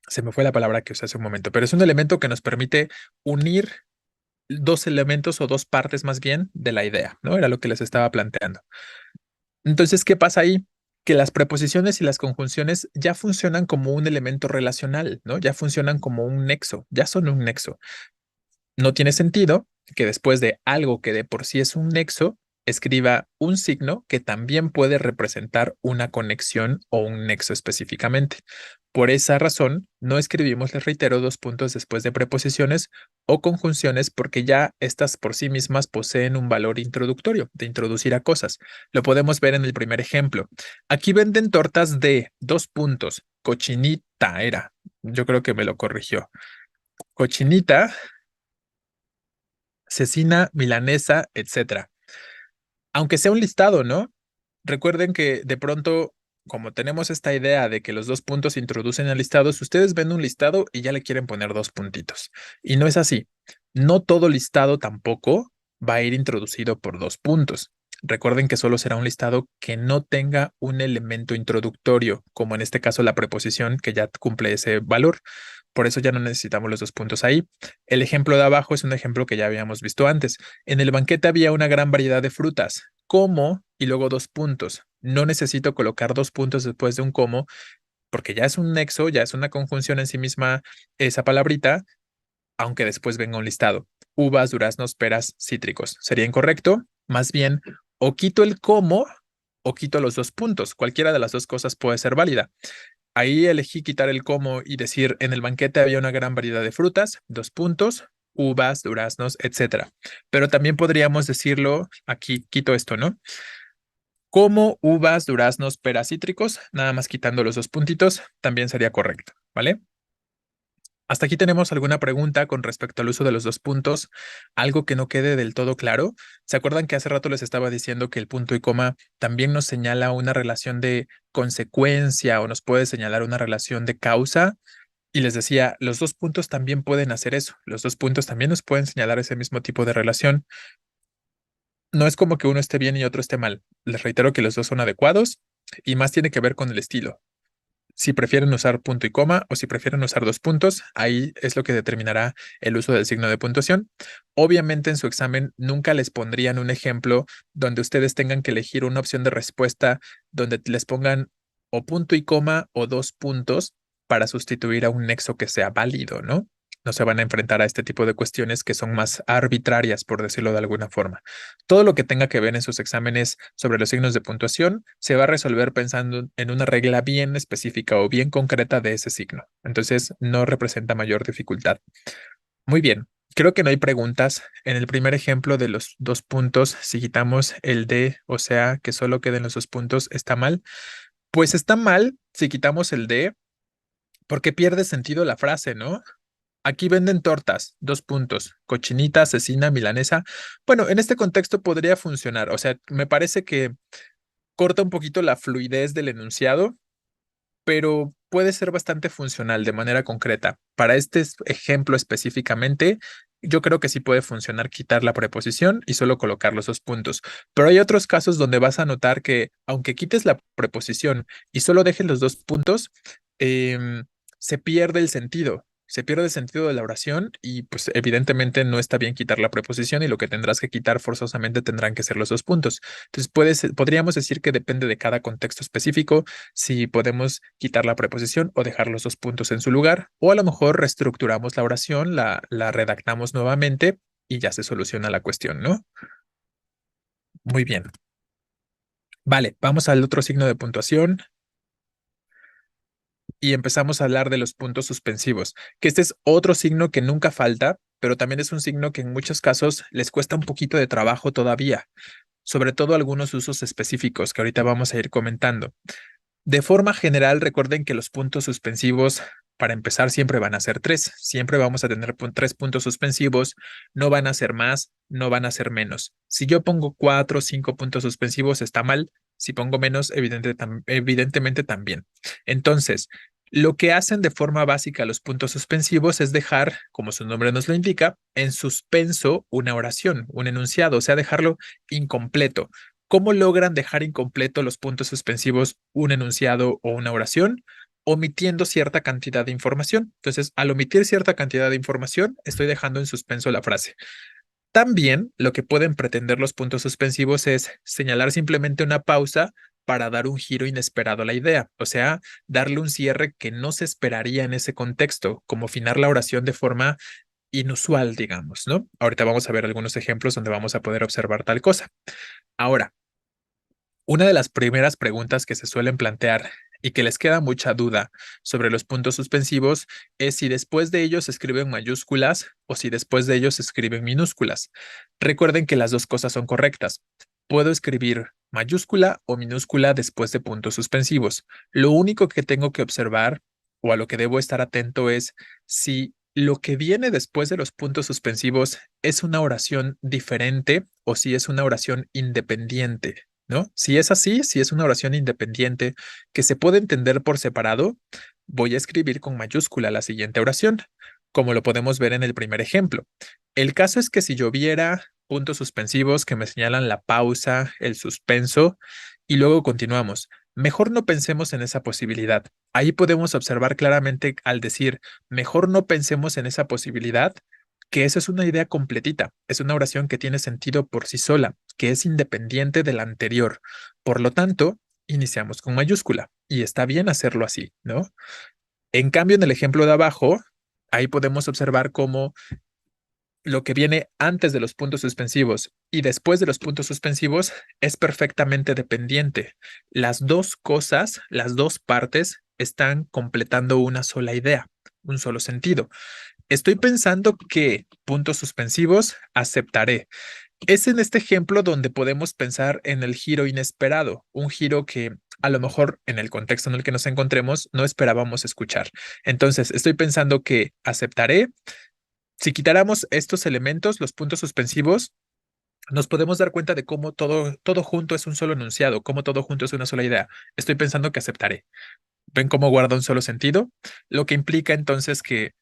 Se me fue la palabra que usé hace un momento, pero es un elemento que nos permite unir dos elementos o dos partes más bien de la idea, ¿no? Era lo que les estaba planteando. Entonces, ¿qué pasa ahí? Que las preposiciones y las conjunciones ya funcionan como un elemento relacional, ¿no? Ya funcionan como un nexo, ya son un nexo. No tiene sentido que después de algo que de por sí es un nexo, escriba un signo que también puede representar una conexión o un nexo específicamente. Por esa razón, no escribimos, les reitero, dos puntos después de preposiciones o conjunciones porque ya estas por sí mismas poseen un valor introductorio, de introducir a cosas. Lo podemos ver en el primer ejemplo. Aquí venden tortas de dos puntos. Cochinita era. Yo creo que me lo corrigió. Cochinita, cecina, milanesa, etcétera. Aunque sea un listado, ¿no? Recuerden que de pronto, como tenemos esta idea de que los dos puntos introducen al listado, si ustedes ven un listado y ya le quieren poner dos puntitos. Y no es así. No todo listado tampoco va a ir introducido por dos puntos. Recuerden que solo será un listado que no tenga un elemento introductorio, como en este caso la preposición que ya cumple ese valor. Por eso ya no necesitamos los dos puntos ahí. El ejemplo de abajo es un ejemplo que ya habíamos visto antes. En el banquete había una gran variedad de frutas. Como y luego dos puntos. No necesito colocar dos puntos después de un como, porque ya es un nexo, ya es una conjunción en sí misma esa palabrita, aunque después venga un listado. Uvas, duraznos, peras, cítricos. ¿Sería incorrecto? Más bien, o quito el como o quito los dos puntos. Cualquiera de las dos cosas puede ser válida. Ahí elegí quitar el como y decir, en el banquete había una gran variedad de frutas, dos puntos, uvas, duraznos, etcétera. Pero también podríamos decirlo, aquí quito esto, ¿no? Como uvas, duraznos, peras, cítricos, nada más quitando los dos puntitos, también sería correcto, ¿vale? Hasta aquí tenemos alguna pregunta con respecto al uso de los dos puntos, algo que no quede del todo claro. ¿Se acuerdan que hace rato les estaba diciendo que el punto y coma también nos señala una relación de consecuencia o nos puede señalar una relación de causa? Y les decía, los dos puntos también pueden hacer eso. Los dos puntos también nos pueden señalar ese mismo tipo de relación. No es como que uno esté bien y otro esté mal. Les reitero que los dos son adecuados y más tiene que ver con el estilo. Si prefieren usar punto y coma o si prefieren usar dos puntos, ahí es lo que determinará el uso del signo de puntuación. Obviamente en su examen nunca les pondrían un ejemplo donde ustedes tengan que elegir una opción de respuesta donde les pongan o punto y coma o dos puntos para sustituir a un nexo que sea válido, ¿no? No se van a enfrentar a este tipo de cuestiones que son más arbitrarias, por decirlo de alguna forma. Todo lo que tenga que ver en sus exámenes sobre los signos de puntuación se va a resolver pensando en una regla bien específica o bien concreta de ese signo. Entonces, no representa mayor dificultad. Muy bien. Creo que no hay preguntas. En el primer ejemplo de los dos puntos, si quitamos el de, o sea, que solo queden los dos puntos, ¿está mal? Pues está mal si quitamos el de, porque pierde sentido la frase, ¿no? Aquí venden tortas, dos puntos, cochinita, cecina, milanesa. Bueno, en este contexto podría funcionar. O sea, me parece que corta un poquito la fluidez del enunciado, pero puede ser bastante funcional de manera concreta. Para este ejemplo específicamente, Yo creo que sí puede funcionar quitar la preposición y solo colocar los dos puntos. Pero hay otros casos donde vas a notar que aunque quites la preposición y solo dejes los dos puntos, em, se pierde el sentido. Se pierde el sentido de la oración y pues evidentemente no está bien quitar la preposición y lo que tendrás que quitar forzosamente tendrán que ser los dos puntos. Entonces podríamos decir que depende de cada contexto específico si podemos quitar la preposición o dejar los dos puntos en su lugar, o a lo mejor reestructuramos la oración, la redactamos nuevamente y ya se soluciona la cuestión, ¿no? Muy bien. Vale, vamos al otro signo de puntuación y empezamos a hablar de los puntos suspensivos, que este es otro signo que nunca falta, pero también es un signo que en muchos casos les cuesta un poquito de trabajo todavía, sobre todo algunos usos específicos que ahorita vamos a ir comentando. De forma general, recuerden que los puntos suspensivos, para empezar, siempre van a ser tres. Siempre vamos a tener tres puntos suspensivos. No van a ser más, no van a ser menos. Si yo pongo cuatro o cinco puntos suspensivos, está mal. Si pongo menos, evidentemente también. Entonces, lo que hacen de forma básica los puntos suspensivos es dejar, como su nombre nos lo indica, en suspenso una oración, un enunciado, o sea, dejarlo incompleto. ¿Cómo logran dejar incompleto los puntos suspensivos un enunciado o una oración? Omitiendo cierta cantidad de información. Entonces, al omitir cierta cantidad de información, estoy dejando en suspenso la frase. También lo que pueden pretender los puntos suspensivos es señalar simplemente una pausa para dar un giro inesperado a la idea, o sea, darle un cierre que no se esperaría en ese contexto, como finar la oración de forma inusual, digamos, ¿no? Ahorita vamos a ver algunos ejemplos donde vamos a poder observar tal cosa. Ahora, una de las primeras preguntas que se suelen plantear y que les queda mucha duda sobre los puntos suspensivos es si después de ellos se escriben mayúsculas o si después de ellos se escriben minúsculas. Recuerden que las dos cosas son correctas. Puedo escribir mayúscula o minúscula después de puntos suspensivos. Lo único que tengo que observar o a lo que debo estar atento es si lo que viene después de los puntos suspensivos es una oración diferente o si es una oración independiente. ¿No? Si es así, si es una oración independiente que se puede entender por separado, voy a escribir con mayúscula la siguiente oración, como lo podemos ver en el primer ejemplo. El caso es que si yo viera puntos suspensivos que me señalan la pausa, el suspenso y luego continuamos, mejor no pensemos en esa posibilidad. Ahí podemos observar claramente al decir, mejor no pensemos en esa posibilidad, que esa es una idea completita, es una oración que tiene sentido por sí sola, que es independiente de la anterior. Por lo tanto, iniciamos con mayúscula y está bien hacerlo así, ¿no? En cambio, en el ejemplo de abajo, ahí podemos observar cómo lo que viene antes de los puntos suspensivos y después de los puntos suspensivos es perfectamente dependiente. Las dos cosas, las dos partes están completando una sola idea, un solo sentido. Estoy pensando que puntos suspensivos aceptaré. Es en este ejemplo donde podemos pensar en el giro inesperado, un giro que a lo mejor en el contexto en el que nos encontremos no esperábamos escuchar. Entonces, estoy pensando que aceptaré. Si quitáramos estos elementos, los puntos suspensivos, nos podemos dar cuenta de cómo todo junto es un solo enunciado, cómo todo junto es una sola idea. Estoy pensando que aceptaré. ¿Ven cómo guarda un solo sentido? Lo que implica entonces que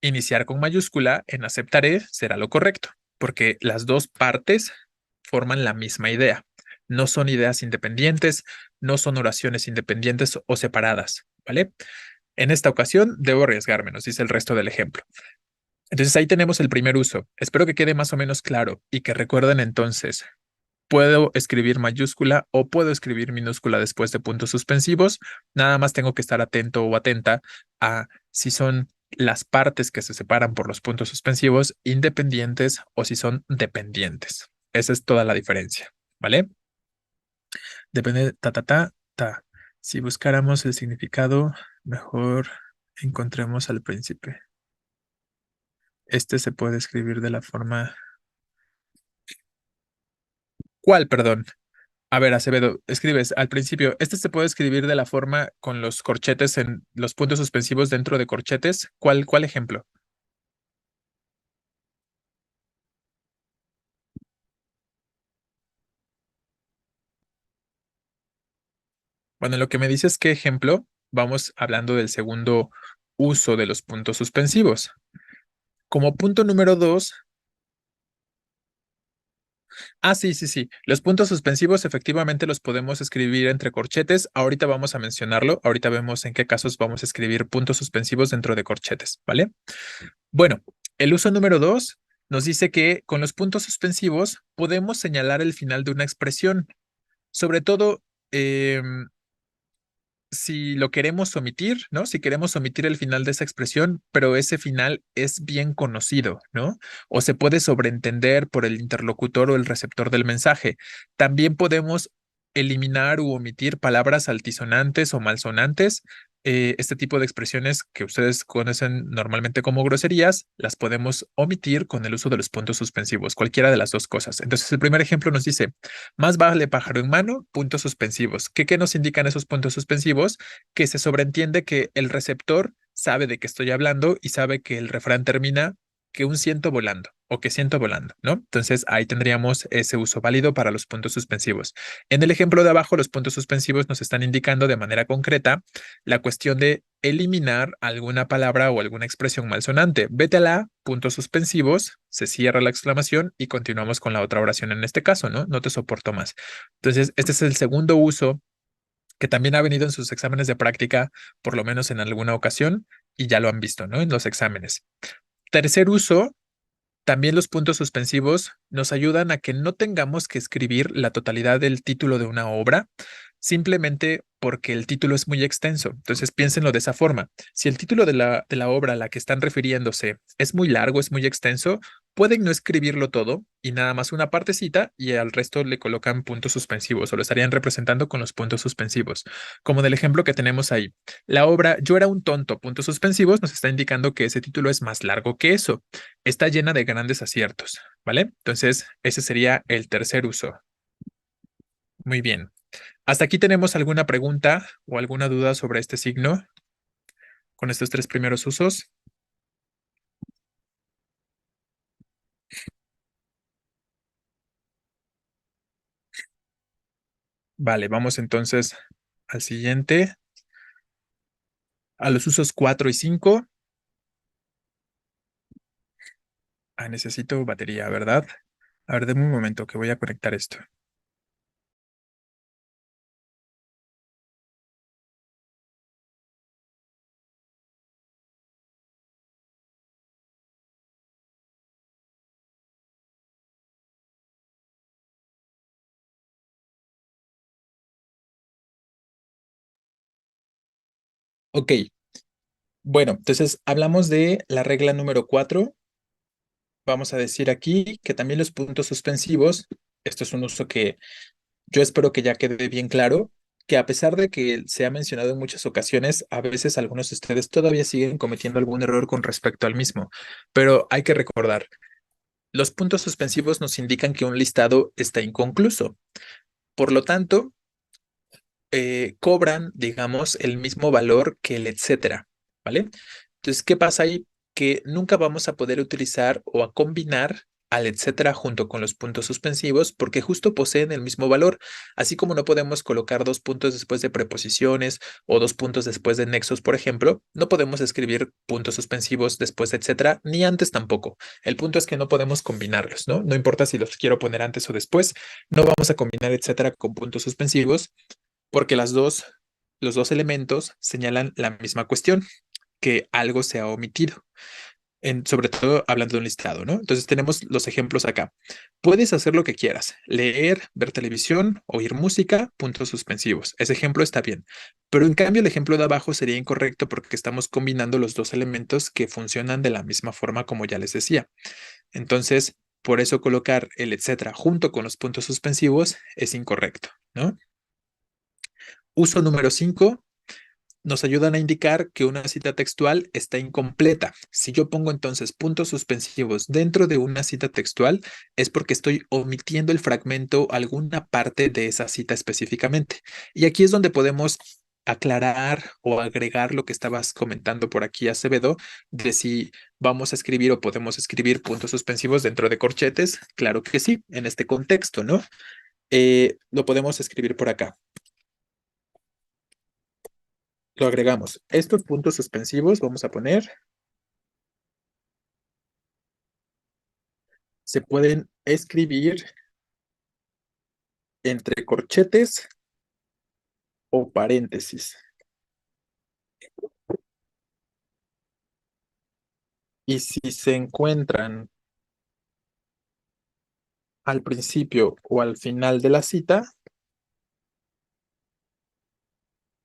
iniciar con mayúscula en aceptaré será lo correcto, porque las dos partes forman la misma idea. No son ideas independientes, no son oraciones independientes o separadas, ¿vale? En esta ocasión debo arriesgarme, nos dice el resto del ejemplo. Entonces ahí tenemos el primer uso. Espero que quede más o menos claro y que recuerden entonces, puedo escribir mayúscula o puedo escribir minúscula después de puntos suspensivos. Nada más tengo que estar atento o atenta a si son las partes que se separan por los puntos suspensivos independientes o si son dependientes. Esa es toda la diferencia, ¿vale? Depende, ta. Si buscáramos el significado, mejor encontremos al príncipe. Este se puede escribir de la forma... ¿Cuál, perdón? A ver, Acevedo, escribes al principio, este se puede escribir de la forma con los corchetes en los puntos suspensivos dentro de corchetes. ¿Cuál ejemplo? Bueno, lo que me dices, ¿qué ejemplo? Vamos hablando del segundo uso de los puntos suspensivos. Como punto número dos, sí, sí, sí. Los puntos suspensivos efectivamente los podemos escribir entre corchetes. Ahorita vamos a mencionarlo. Ahorita vemos en qué casos vamos a escribir puntos suspensivos dentro de corchetes, ¿vale? Bueno, el uso número dos nos dice que con los puntos suspensivos podemos señalar el final de una expresión, sobre todo si lo queremos omitir, ¿no? Si queremos omitir el final de esa expresión, pero ese final es bien conocido, ¿no? O se puede sobreentender por el interlocutor o el receptor del mensaje. También podemos eliminar u omitir palabras altisonantes o malsonantes. Este tipo de expresiones que ustedes conocen normalmente como groserías, las podemos omitir con el uso de los puntos suspensivos, cualquiera de las dos cosas. Entonces, el primer ejemplo nos dice, más vale pájaro en mano, puntos suspensivos. ¿Qué nos indican esos puntos suspensivos? Que se sobreentiende que el receptor sabe de qué estoy hablando y sabe que el refrán termina que un ciento volando o que siento volando, ¿no? Entonces ahí tendríamos ese uso válido para los puntos suspensivos. En el ejemplo de abajo, los puntos suspensivos nos están indicando de manera concreta la cuestión de eliminar alguna palabra o alguna expresión malsonante. Vete a la, puntos suspensivos, se cierra la exclamación y continuamos con la otra oración en este caso, ¿no? No te soporto más. Entonces, este es el segundo uso que también ha venido en sus exámenes de práctica, por lo menos en alguna ocasión, y ya lo han visto, ¿no? En los exámenes. Tercer uso, también los puntos suspensivos nos ayudan a que no tengamos que escribir la totalidad del título de una obra, simplemente porque el título es muy extenso. Entonces piénsenlo de esa forma. Si el título de la obra a la que están refiriéndose es muy largo, es muy extenso, pueden no escribirlo todo y nada más una partecita y al resto le colocan puntos suspensivos o lo estarían representando con los puntos suspensivos. Como del ejemplo que tenemos ahí. La obra Yo era un tonto, puntos suspensivos, nos está indicando que ese título es más largo que eso. Está llena de grandes aciertos, ¿vale? Entonces, ese sería el tercer uso. Muy bien. ¿Hasta aquí tenemos alguna pregunta o alguna duda sobre este signo con estos tres primeros usos? Vale, vamos entonces al siguiente, a los usos 4 y 5. Necesito batería, ¿verdad? A ver, denme un momento que voy a conectar esto. Ok, bueno, entonces hablamos de la regla número 4. Vamos a decir aquí que también los puntos suspensivos, esto es un uso que yo espero que ya quede bien claro, que a pesar de que se ha mencionado en muchas ocasiones, a veces algunos de ustedes todavía siguen cometiendo algún error con respecto al mismo, pero hay que recordar, los puntos suspensivos nos indican que un listado está inconcluso. Por lo tanto, cobran, digamos, el mismo valor que el etcétera, ¿vale? Entonces, ¿qué pasa ahí? Que nunca vamos a poder utilizar o a combinar al etcétera junto con los puntos suspensivos porque justo poseen el mismo valor, así como no podemos colocar dos puntos después de preposiciones o dos puntos después de nexos, por ejemplo, no podemos escribir puntos suspensivos después de etcétera, ni antes tampoco. El punto es que no podemos combinarlos, ¿no? No importa si los quiero poner antes o después, no vamos a combinar etcétera con puntos suspensivos porque los dos elementos señalan la misma cuestión, que algo se ha omitido, sobre todo hablando de un listado, ¿no? Entonces tenemos los ejemplos acá. Puedes hacer lo que quieras, leer, ver televisión, oír música, puntos suspensivos. Ese ejemplo está bien, pero en cambio el ejemplo de abajo sería incorrecto porque estamos combinando los dos elementos que funcionan de la misma forma como ya les decía. Entonces, por eso colocar el etcétera junto con los puntos suspensivos es incorrecto, ¿no? Uso número 5 nos ayudan a indicar que una cita textual está incompleta. Si yo pongo entonces puntos suspensivos dentro de una cita textual, es porque estoy omitiendo el fragmento, alguna parte de esa cita específicamente. Y aquí es donde podemos aclarar o agregar lo que estabas comentando por aquí, Acevedo, de si vamos a escribir o podemos escribir puntos suspensivos dentro de corchetes. Claro que sí, en este contexto, ¿no? Lo podemos escribir por acá. Lo agregamos. Estos puntos suspensivos vamos a poner se pueden escribir entre corchetes o paréntesis. Y si se encuentran al principio o al final de la cita,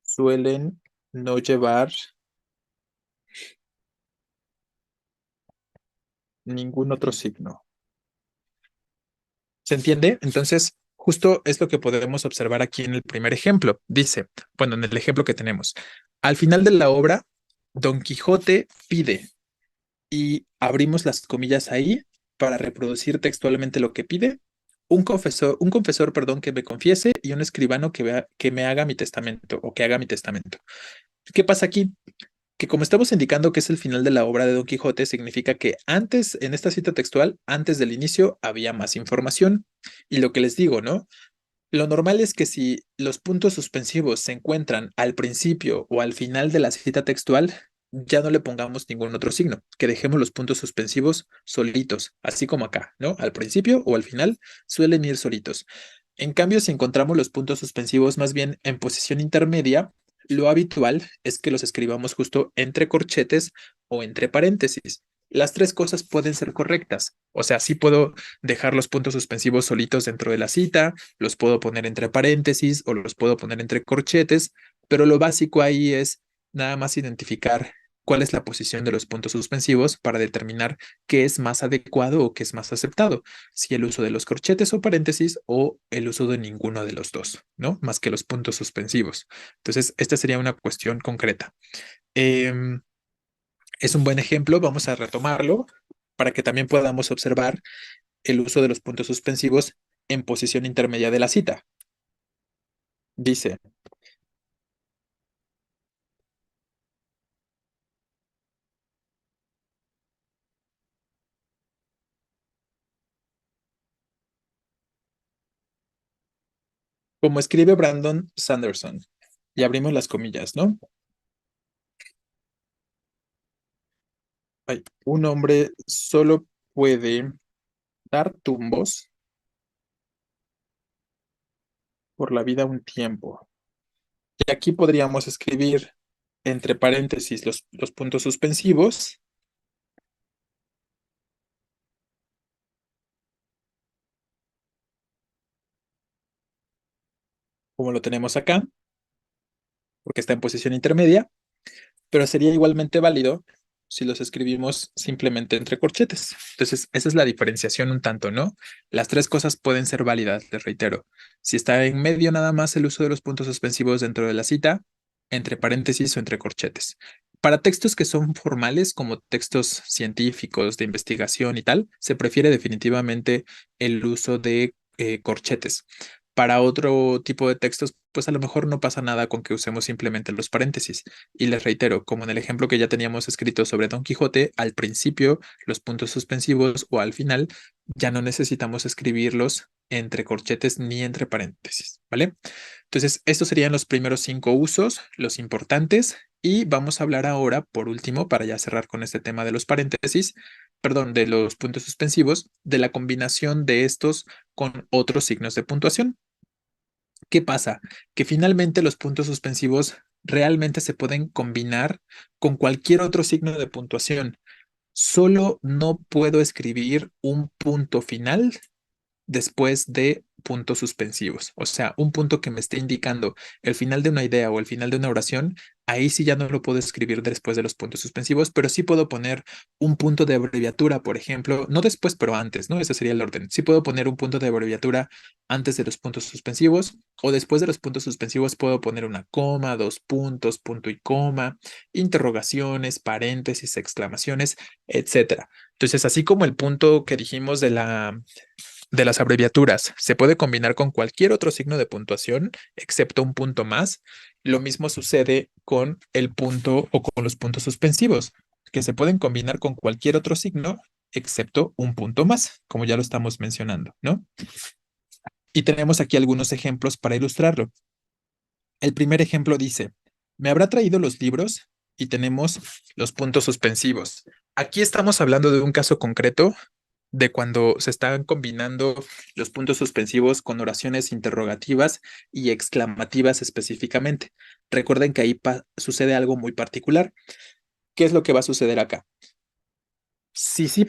suelen no llevar ningún otro signo. ¿Se entiende? Entonces, justo es lo que podemos observar aquí en el primer ejemplo. Dice, bueno, en el ejemplo que tenemos, al final de la obra, Don Quijote pide y abrimos las comillas ahí para reproducir textualmente lo que pide. Un confesor, perdón, que me confiese y un escribano que me haga mi testamento o que haga mi testamento. ¿Qué pasa aquí? Que como estamos indicando que es el final de la obra de Don Quijote, significa que antes, en esta cita textual, antes del inicio, había más información. Y lo que les digo, ¿no? Lo normal es que si los puntos suspensivos se encuentran al principio o al final de la cita textual, ya no le pongamos ningún otro signo, que dejemos los puntos suspensivos solitos, así como acá, ¿no? Al principio o al final suelen ir solitos. En cambio, si encontramos los puntos suspensivos más bien en posición intermedia, lo habitual es que los escribamos justo entre corchetes o entre paréntesis. Las tres cosas pueden ser correctas. O sea, sí puedo dejar los puntos suspensivos solitos dentro de la cita, los puedo poner entre paréntesis o los puedo poner entre corchetes, pero lo básico ahí es nada más identificar cuál es la posición de los puntos suspensivos para determinar qué es más adecuado o qué es más aceptado, si el uso de los corchetes o paréntesis o el uso de ninguno de los dos, ¿no? Más que los puntos suspensivos. Entonces, esta sería una cuestión concreta. Em, es un buen ejemplo, vamos a retomarlo para que también podamos observar el uso de los puntos suspensivos en posición intermedia de la cita. Dice, como escribe Brandon Sanderson, y abrimos las comillas, ¿no? Ay, un hombre solo puede dar tumbos por la vida un tiempo. Y aquí podríamos escribir entre paréntesis los puntos suspensivos, como lo tenemos acá, porque está en posición intermedia, pero sería igualmente válido si los escribimos simplemente entre corchetes. Entonces, esa es la diferenciación un tanto, ¿no? Las tres cosas pueden ser válidas, les reitero. Si está en medio nada más el uso de los puntos suspensivos dentro de la cita, entre paréntesis o entre corchetes. Para textos que son formales, como textos científicos, de investigación y tal, se prefiere definitivamente el uso de corchetes. Para otro tipo de textos, pues a lo mejor no pasa nada con que usemos simplemente los paréntesis. Y les reitero, como en el ejemplo que ya teníamos escrito sobre Don Quijote, al principio los puntos suspensivos o al final ya no necesitamos escribirlos entre corchetes ni entre paréntesis, ¿vale? Entonces, estos serían los primeros 5 usos, los importantes, y vamos a hablar ahora, por último, para ya cerrar con este tema de los paréntesis, perdón, de los puntos suspensivos, de la combinación de estos con otros signos de puntuación. ¿Qué pasa? Que finalmente los puntos suspensivos realmente se pueden combinar con cualquier otro signo de puntuación. Solo no puedo escribir un punto final después de puntos suspensivos. O sea, un punto que me esté indicando el final de una idea o el final de una oración, ahí sí ya no lo puedo escribir después de los puntos suspensivos, pero sí puedo poner un punto de abreviatura, por ejemplo, no después, pero antes, ¿no? Ese sería el orden. Sí puedo poner un punto de abreviatura antes de los puntos suspensivos o después de los puntos suspensivos puedo poner una coma, dos puntos, punto y coma, interrogaciones, paréntesis, exclamaciones, etcétera. Entonces, así como el punto que dijimos de las abreviaturas se puede combinar con cualquier otro signo de puntuación, excepto un punto más. Lo mismo sucede con el punto o con los puntos suspensivos, que se pueden combinar con cualquier otro signo, excepto un punto más, como ya lo estamos mencionando, ¿no? Y tenemos aquí algunos ejemplos para ilustrarlo. El primer ejemplo dice, ¿me habrá traído los libros? Y tenemos los puntos suspensivos. Aquí estamos hablando de un caso concreto de cuando se están combinando los puntos suspensivos con oraciones interrogativas y exclamativas específicamente. Recuerden que ahí sucede algo muy particular. ¿Qué es lo que va a suceder acá? Si sí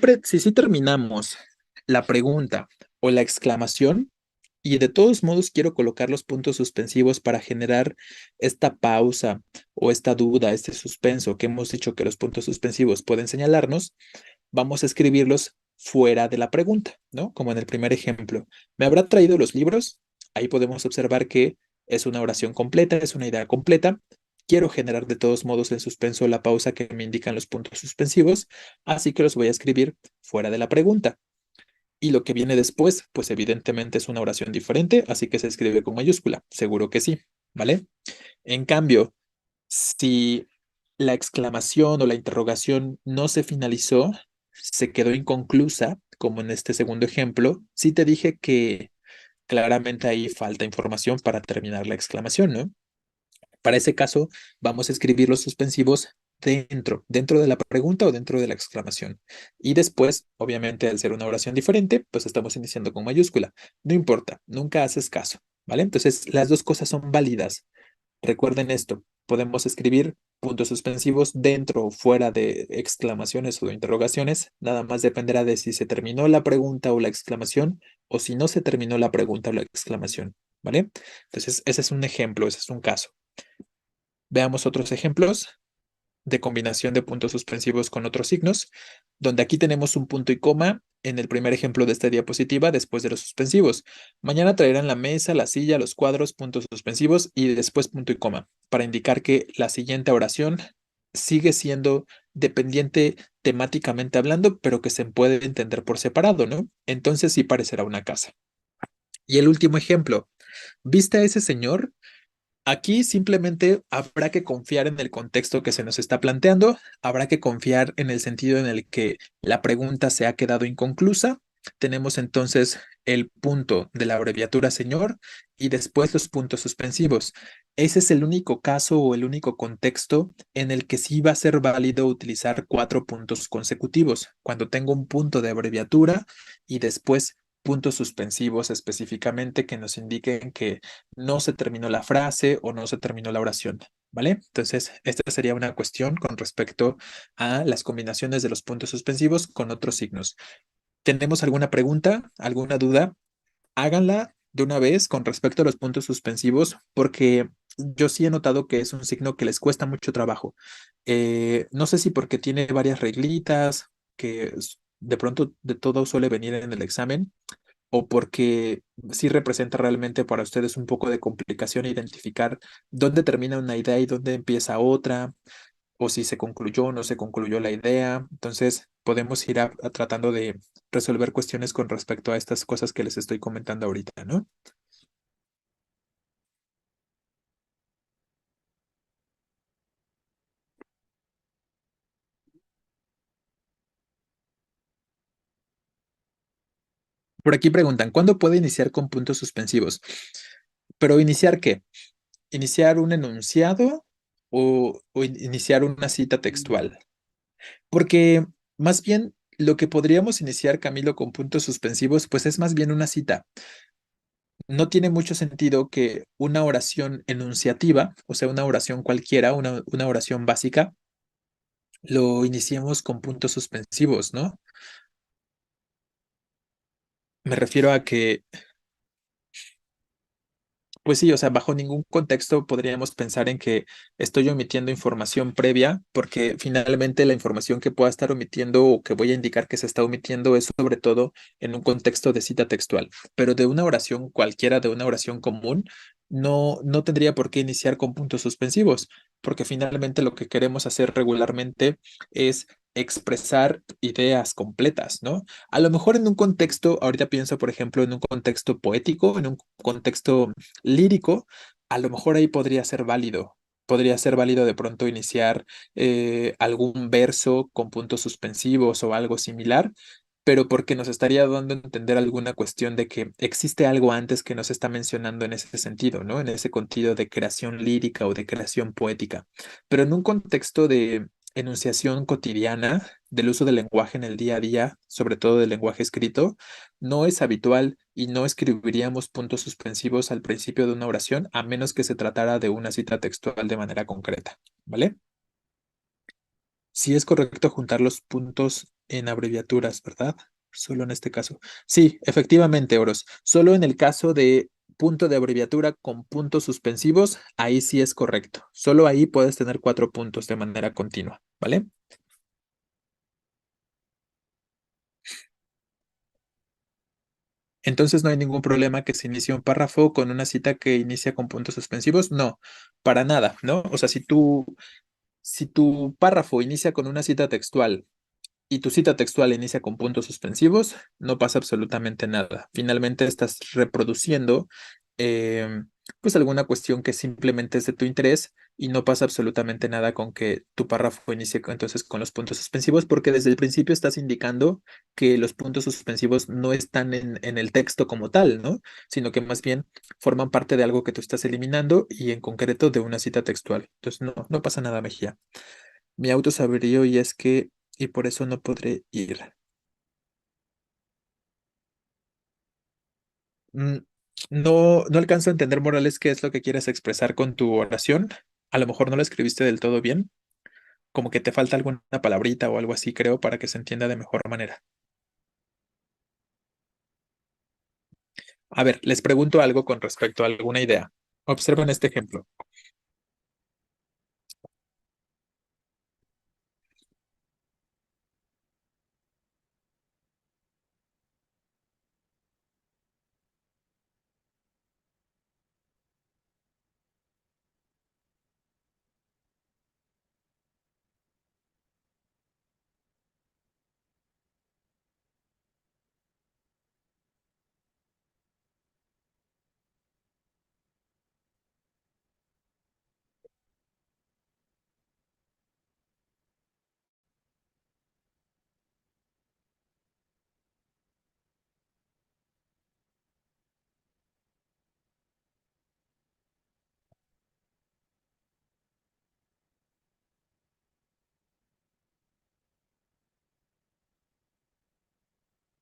terminamos la pregunta o la exclamación, y de todos modos quiero colocar los puntos suspensivos para generar esta pausa o esta duda, este suspenso que hemos dicho que los puntos suspensivos pueden señalarnos, vamos a escribirlos fuera de la pregunta, ¿no? Como en el primer ejemplo. ¿Me habrá traído los libros? Ahí podemos observar que es una oración completa, es una idea completa. Quiero generar de todos modos en suspenso la pausa que me indican los puntos suspensivos, así que los voy a escribir fuera de la pregunta. Y lo que viene después, pues evidentemente es una oración diferente, así que se escribe con mayúscula, seguro que sí, ¿vale? En cambio, si la exclamación o la interrogación no se finalizó, se quedó inconclusa, como en este segundo ejemplo, sí te dije que claramente ahí falta información para terminar la exclamación, ¿no? Para ese caso, vamos a escribir los suspensivos dentro de la pregunta o dentro de la exclamación. Y después, obviamente, al ser una oración diferente, pues estamos iniciando con mayúscula. No importa, nunca haces caso, ¿vale? Entonces, las dos cosas son válidas. Recuerden esto, podemos escribir puntos suspensivos dentro o fuera de exclamaciones o de interrogaciones. Nada más dependerá de si se terminó la pregunta o la exclamación o si no se terminó la pregunta o la exclamación, ¿vale? Entonces, ese es un ejemplo, ese es un caso. Veamos otros ejemplos de combinación de puntos suspensivos con otros signos, donde aquí tenemos un punto y coma en el primer ejemplo de esta diapositiva después de los suspensivos. Mañana traerán la mesa, la silla, los cuadros, puntos suspensivos y después punto y coma, para indicar que la siguiente oración sigue siendo dependiente temáticamente hablando, pero que se puede entender por separado, ¿no? Entonces sí parecerá una casa. Y el último ejemplo, ¿viste a ese señor? Aquí simplemente habrá que confiar en el contexto que se nos está planteando, habrá que confiar en el sentido en el que la pregunta se ha quedado inconclusa. Tenemos entonces el punto de la abreviatura señor y después los puntos suspensivos. Ese es el único caso o el único contexto en el que sí va a ser válido utilizar cuatro puntos consecutivos, cuando tengo un punto de abreviatura y después puntos suspensivos específicamente que nos indiquen que no se terminó la frase o no se terminó la oración, ¿vale? Entonces, esta sería una cuestión con respecto a las combinaciones de los puntos suspensivos con otros signos. ¿Tenemos alguna pregunta, alguna duda? Háganla de una vez con respecto a los puntos suspensivos, porque yo sí he notado que es un signo que les cuesta mucho trabajo. No sé si porque tiene varias reglitas, que de pronto de todo suele venir en el examen, o porque sí representa realmente para ustedes un poco de complicación identificar dónde termina una idea y dónde empieza otra, o si se concluyó o no se concluyó la idea. Entonces, podemos ir tratando de resolver cuestiones con respecto a estas cosas que les estoy comentando ahorita, ¿no? Por aquí preguntan, ¿cuándo puede iniciar con puntos suspensivos? Pero ¿iniciar qué? ¿Iniciar un enunciado o iniciar una cita textual? Porque más bien lo que podríamos iniciar, Camilo, con puntos suspensivos, pues es más bien una cita. No tiene mucho sentido que una oración enunciativa, o sea, una oración cualquiera, una oración básica, lo iniciemos con puntos suspensivos, ¿no? Me refiero a que pues sí, o sea, bajo ningún contexto podríamos pensar en que estoy omitiendo información previa, porque finalmente la información que pueda estar omitiendo o que voy a indicar que se está omitiendo es sobre todo en un contexto de cita textual, pero de una oración cualquiera, de una oración común, no tendría por qué iniciar con puntos suspensivos, porque finalmente lo que queremos hacer regularmente es expresar ideas completas, ¿no? A lo mejor en un contexto, ahorita pienso, por ejemplo, en un contexto poético, en un contexto lírico, a lo mejor ahí podría ser válido. Podría ser válido de pronto iniciar algún verso con puntos suspensivos o algo similar, pero porque nos estaría dando a entender alguna cuestión de que existe algo antes que nos está mencionando en ese sentido, ¿no? En ese sentido de creación lírica o de creación poética. Pero en un contexto de enunciación cotidiana del uso del lenguaje en el día a día, sobre todo del lenguaje escrito, no es habitual y no escribiríamos puntos suspensivos al principio de una oración a menos que se tratara de una cita textual de manera concreta, ¿vale? Sí es correcto juntar los puntos en abreviaturas, ¿verdad? Solo en este caso. Sí, efectivamente, Oros. Solo en el caso de punto de abreviatura con puntos suspensivos, ahí sí es correcto. Solo ahí puedes tener 4 puntos de manera continua, ¿vale? Entonces no hay ningún problema que se inicie un párrafo con una cita que inicia con puntos suspensivos. No, para nada, ¿no? O sea, si tu párrafo inicia con una cita textual y tu cita textual inicia con puntos suspensivos, no pasa absolutamente nada. Finalmente estás reproduciendo pues alguna cuestión que simplemente es de tu interés y no pasa absolutamente nada con que tu párrafo inicie entonces con los puntos suspensivos porque desde el principio estás indicando que los puntos suspensivos no están en el texto como tal, ¿no? Sino que más bien forman parte de algo que tú estás eliminando y en concreto de una cita textual. Entonces no pasa nada, Mejía. Mi auto se abrió y por eso no podré ir. Mm, no alcanzo a entender, Morales, qué es lo que quieres expresar con tu oración. A lo mejor no lo escribiste del todo bien, como que te falta alguna palabrita o algo así, creo, para que se entienda de mejor manera. A ver, les pregunto algo con respecto a alguna idea. Observen este ejemplo.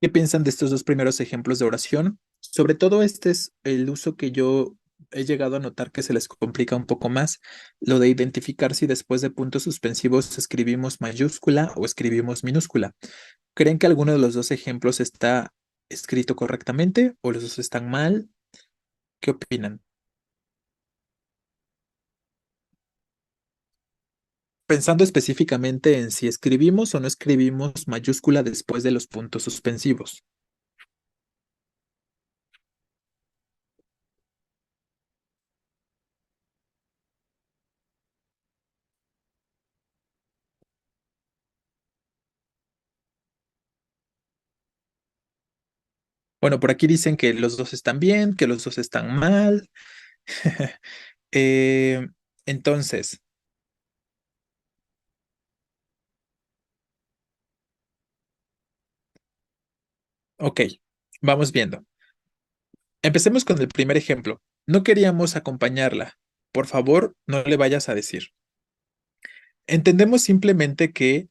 ¿Qué piensan de estos dos primeros ejemplos de oración? Sobre todo este es el uso que yo he llegado a notar que se les complica un poco más, lo de identificar si después de puntos suspensivos escribimos mayúscula o escribimos minúscula. ¿Creen que alguno de los dos ejemplos está escrito correctamente o los dos están mal? ¿Qué opinan? Pensando específicamente en si escribimos o no escribimos mayúscula después de los puntos suspensivos. Bueno, por aquí dicen que los dos están bien, que los dos están mal. Eh, entonces, ok, vamos viendo. Empecemos con el primer ejemplo. No queríamos acompañarla. Por favor, no le vayas a decir. Entendemos simplemente que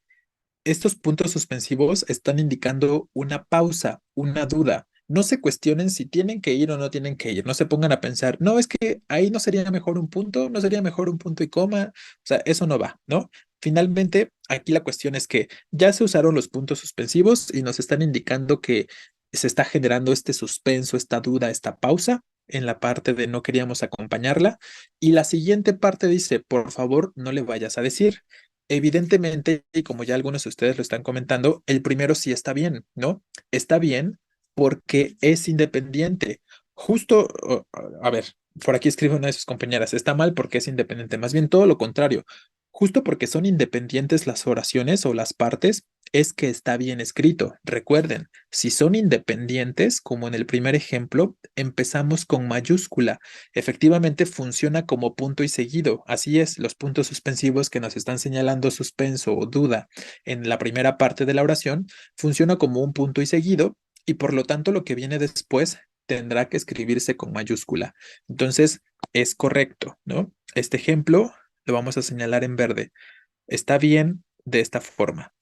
estos puntos suspensivos están indicando una pausa, una duda. No se cuestionen si tienen que ir o no tienen que ir. No se pongan a pensar, no, es que ahí no sería mejor un punto, no sería mejor un punto y coma. O sea, eso no va, ¿no? Finalmente, aquí la cuestión es que ya se usaron los puntos suspensivos y nos están indicando que se está generando este suspenso, esta duda, esta pausa en la parte de no queríamos acompañarla. Y la siguiente parte dice, por favor, no le vayas a decir. Evidentemente, y como ya algunos de ustedes lo están comentando, el primero sí está bien, ¿no? Está bien porque es independiente. Justo, a ver, por aquí escribe una de sus compañeras, está mal porque es independiente. Más bien todo lo contrario. Justo porque son independientes las oraciones o las partes, es que está bien escrito. Recuerden, si son independientes, como en el primer ejemplo, empezamos con mayúscula. Efectivamente funciona como punto y seguido. Así es, los puntos suspensivos que nos están señalando suspenso o duda en la primera parte de la oración funciona como un punto y seguido y por lo tanto lo que viene después tendrá que escribirse con mayúscula. Entonces, es correcto, ¿no? Este ejemplo lo vamos a señalar en verde. Está bien de esta forma.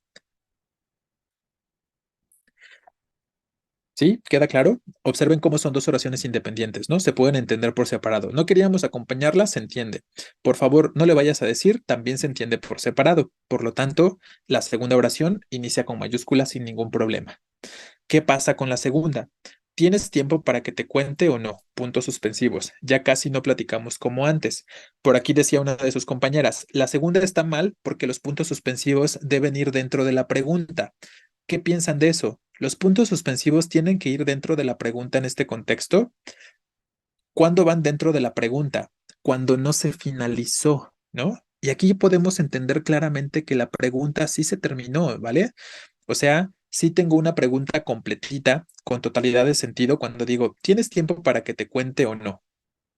¿Sí? ¿Queda claro? Observen cómo son dos oraciones independientes, ¿no? Se pueden entender por separado. No queríamos acompañarlas, se entiende. Por favor, no le vayas a decir, también se entiende por separado. Por lo tanto, la segunda oración inicia con mayúsculas sin ningún problema. ¿Qué pasa con la segunda? ¿Tienes tiempo para que te cuente o no? Puntos suspensivos. Ya casi no platicamos como antes. Por aquí decía una de sus compañeras, la segunda está mal porque los puntos suspensivos deben ir dentro de la pregunta. ¿Qué piensan de eso? ¿Los puntos suspensivos tienen que ir dentro de la pregunta en este contexto? ¿Cuándo van dentro de la pregunta? Cuando no se finalizó, ¿no? Y aquí podemos entender claramente que la pregunta sí se terminó, ¿vale? O sea, sí tengo una pregunta completita, con totalidad de sentido, cuando digo, ¿tienes tiempo para que te cuente o no?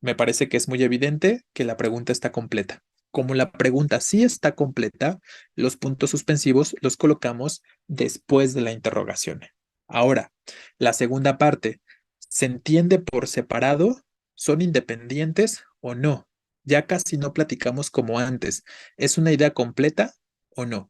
Me parece que es muy evidente que la pregunta está completa. Como la pregunta sí está completa, los puntos suspensivos los colocamos después de la interrogación. Ahora, la segunda parte, ¿se entiende por separado? ¿Son independientes o no? Ya casi no platicamos como antes. ¿Es una idea completa o no?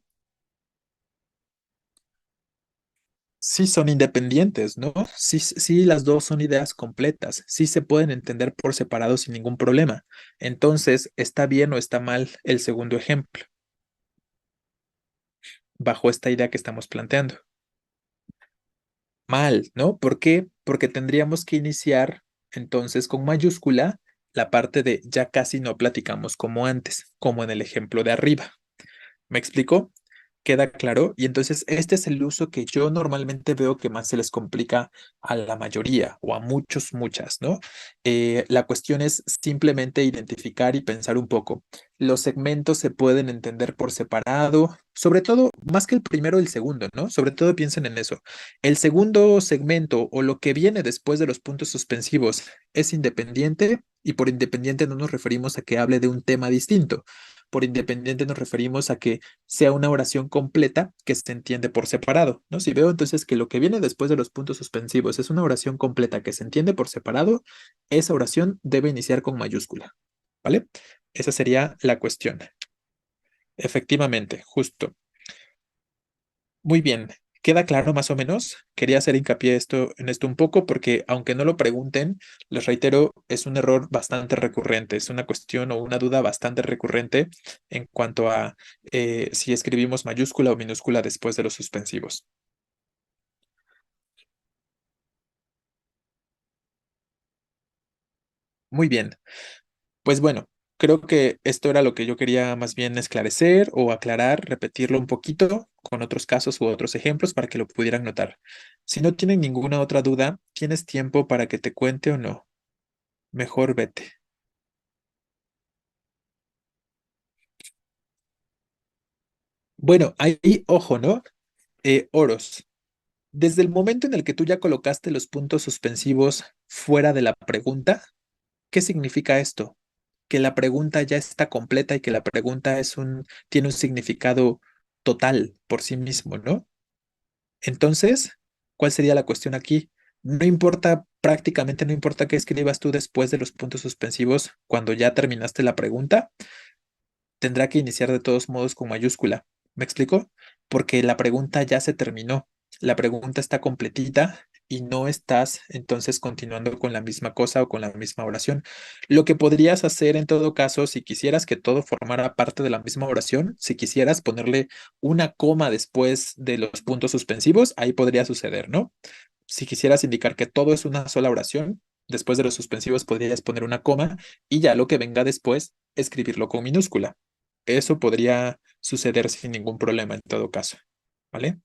Sí son independientes, ¿no? Sí, sí, las dos son ideas completas, sí se pueden entender por separado sin ningún problema. Entonces, ¿está bien o está mal el segundo ejemplo bajo esta idea que estamos planteando? Mal, ¿no? ¿Por qué? Porque tendríamos que iniciar entonces con mayúscula la parte de ya casi no platicamos como antes, como en el ejemplo de arriba. ¿Me explico? ¿Queda claro? Y entonces este es el uso que yo normalmente veo que más se les complica a la mayoría o a muchos, muchas, ¿no? La cuestión es simplemente identificar y pensar un poco. Los segmentos se pueden entender por separado, sobre todo, más que el primero, el segundo, ¿no? Sobre todo piensen en eso. El segundo segmento o lo que viene después de los puntos suspensivos es independiente y por independiente no nos referimos a que hable de un tema distinto. Por independiente nos referimos a que sea una oración completa que se entiende por separado, ¿no? Si veo entonces que lo que viene después de los puntos suspensivos es una oración completa que se entiende por separado, esa oración debe iniciar con mayúscula, ¿vale? Esa sería la cuestión. Efectivamente, justo. Muy bien. ¿Queda claro más o menos? Quería hacer hincapié en esto un poco porque aunque no lo pregunten, les reitero, es un error bastante recurrente, es una cuestión o una duda bastante recurrente en cuanto a si escribimos mayúscula o minúscula después de los suspensivos. Muy bien. Pues bueno, creo que esto era lo que yo quería más bien esclarecer o aclarar, repetirlo un poquito con otros casos u otros ejemplos para que lo pudieran notar. Si no tienen ninguna otra duda, ¿tienes tiempo para que te cuente o no? Mejor vete. Bueno, ahí, ojo, ¿no? Oros. Desde el momento en el que tú ya colocaste los puntos suspensivos fuera de la pregunta, ¿qué significa esto? Que la pregunta ya está completa y que la pregunta tiene un significado total por sí mismo, ¿no? Entonces, ¿cuál sería la cuestión aquí? No importa, prácticamente no importa qué escribas tú después de los puntos suspensivos cuando ya terminaste la pregunta, tendrá que iniciar de todos modos con mayúscula. ¿Me explico? Porque la pregunta ya se terminó. La pregunta está completita y no estás entonces continuando con la misma cosa o con la misma oración. Lo que podrías hacer en todo caso, si quisieras que todo formara parte de la misma oración, si quisieras ponerle una coma después de los puntos suspensivos, ahí podría suceder, ¿no? Si quisieras indicar que todo es una sola oración, después de los suspensivos podrías poner una coma y ya lo que venga después, escribirlo con minúscula. Eso podría suceder sin ningún problema en todo caso, ¿vale?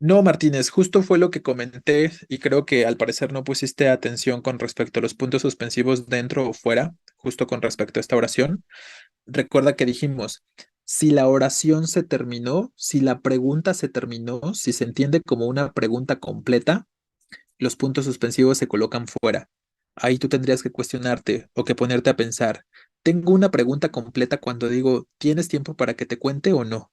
No, Martínez, justo fue lo que comenté y creo que al parecer no pusiste atención con respecto a los puntos suspensivos dentro o fuera, justo con respecto a esta oración. Recuerda que dijimos, si la oración se terminó, si la pregunta se terminó, si se entiende como una pregunta completa, los puntos suspensivos se colocan fuera. Ahí tú tendrías que cuestionarte o que ponerte a pensar, ¿tengo una pregunta completa cuando digo, ¿tienes tiempo para que te cuente o no?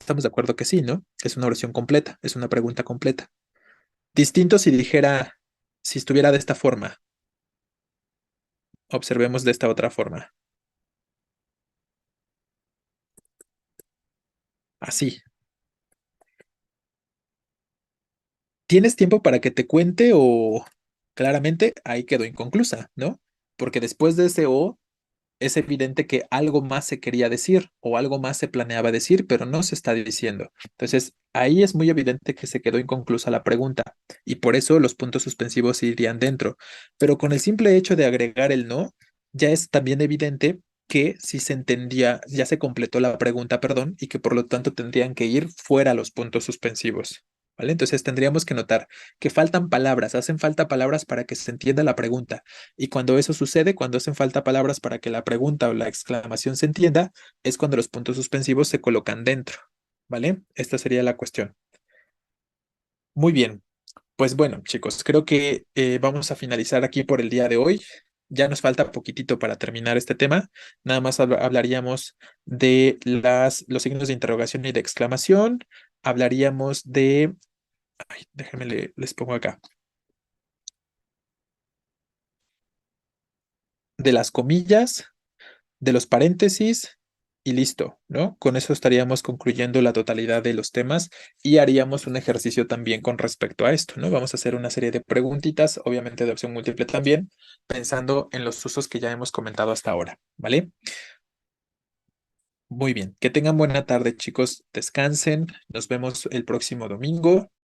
Estamos de acuerdo que sí, ¿no? Es una oración completa, es una pregunta completa. Distinto si dijera, si estuviera de esta forma. Observemos de esta otra forma. Así. ¿Tienes tiempo para que te cuente o claramente ahí quedó inconclusa, ¿no? Porque después de ese o es evidente que algo más se quería decir o algo más se planeaba decir, pero no se está diciendo. Entonces, ahí es muy evidente que se quedó inconclusa la pregunta y por eso los puntos suspensivos irían dentro. Pero con el simple hecho de agregar el no, ya es también evidente que si se entendía, ya se completó la pregunta, perdón, y que por lo tanto tendrían que ir fuera los puntos suspensivos. ¿Vale? Entonces tendríamos que notar que faltan palabras, hacen falta palabras para que se entienda la pregunta. Y cuando eso sucede, cuando hacen falta palabras para que la pregunta o la exclamación se entienda, es cuando los puntos suspensivos se colocan dentro, ¿vale? Esta sería la cuestión. Muy bien, pues bueno, chicos, creo que vamos a finalizar aquí por el día de hoy. Ya nos falta poquitito para terminar este tema. Nada más hablaríamos de los signos de interrogación y de exclamación. Hablaríamos de, ay, déjenme les pongo acá, de las comillas, de los paréntesis y listo, ¿no? Con eso estaríamos concluyendo la totalidad de los temas y haríamos un ejercicio también con respecto a esto, ¿no? Vamos a hacer una serie de preguntitas, obviamente de opción múltiple también, pensando en los usos que ya hemos comentado hasta ahora, ¿vale? Muy bien, que tengan buena tarde, chicos, descansen, nos vemos el próximo domingo.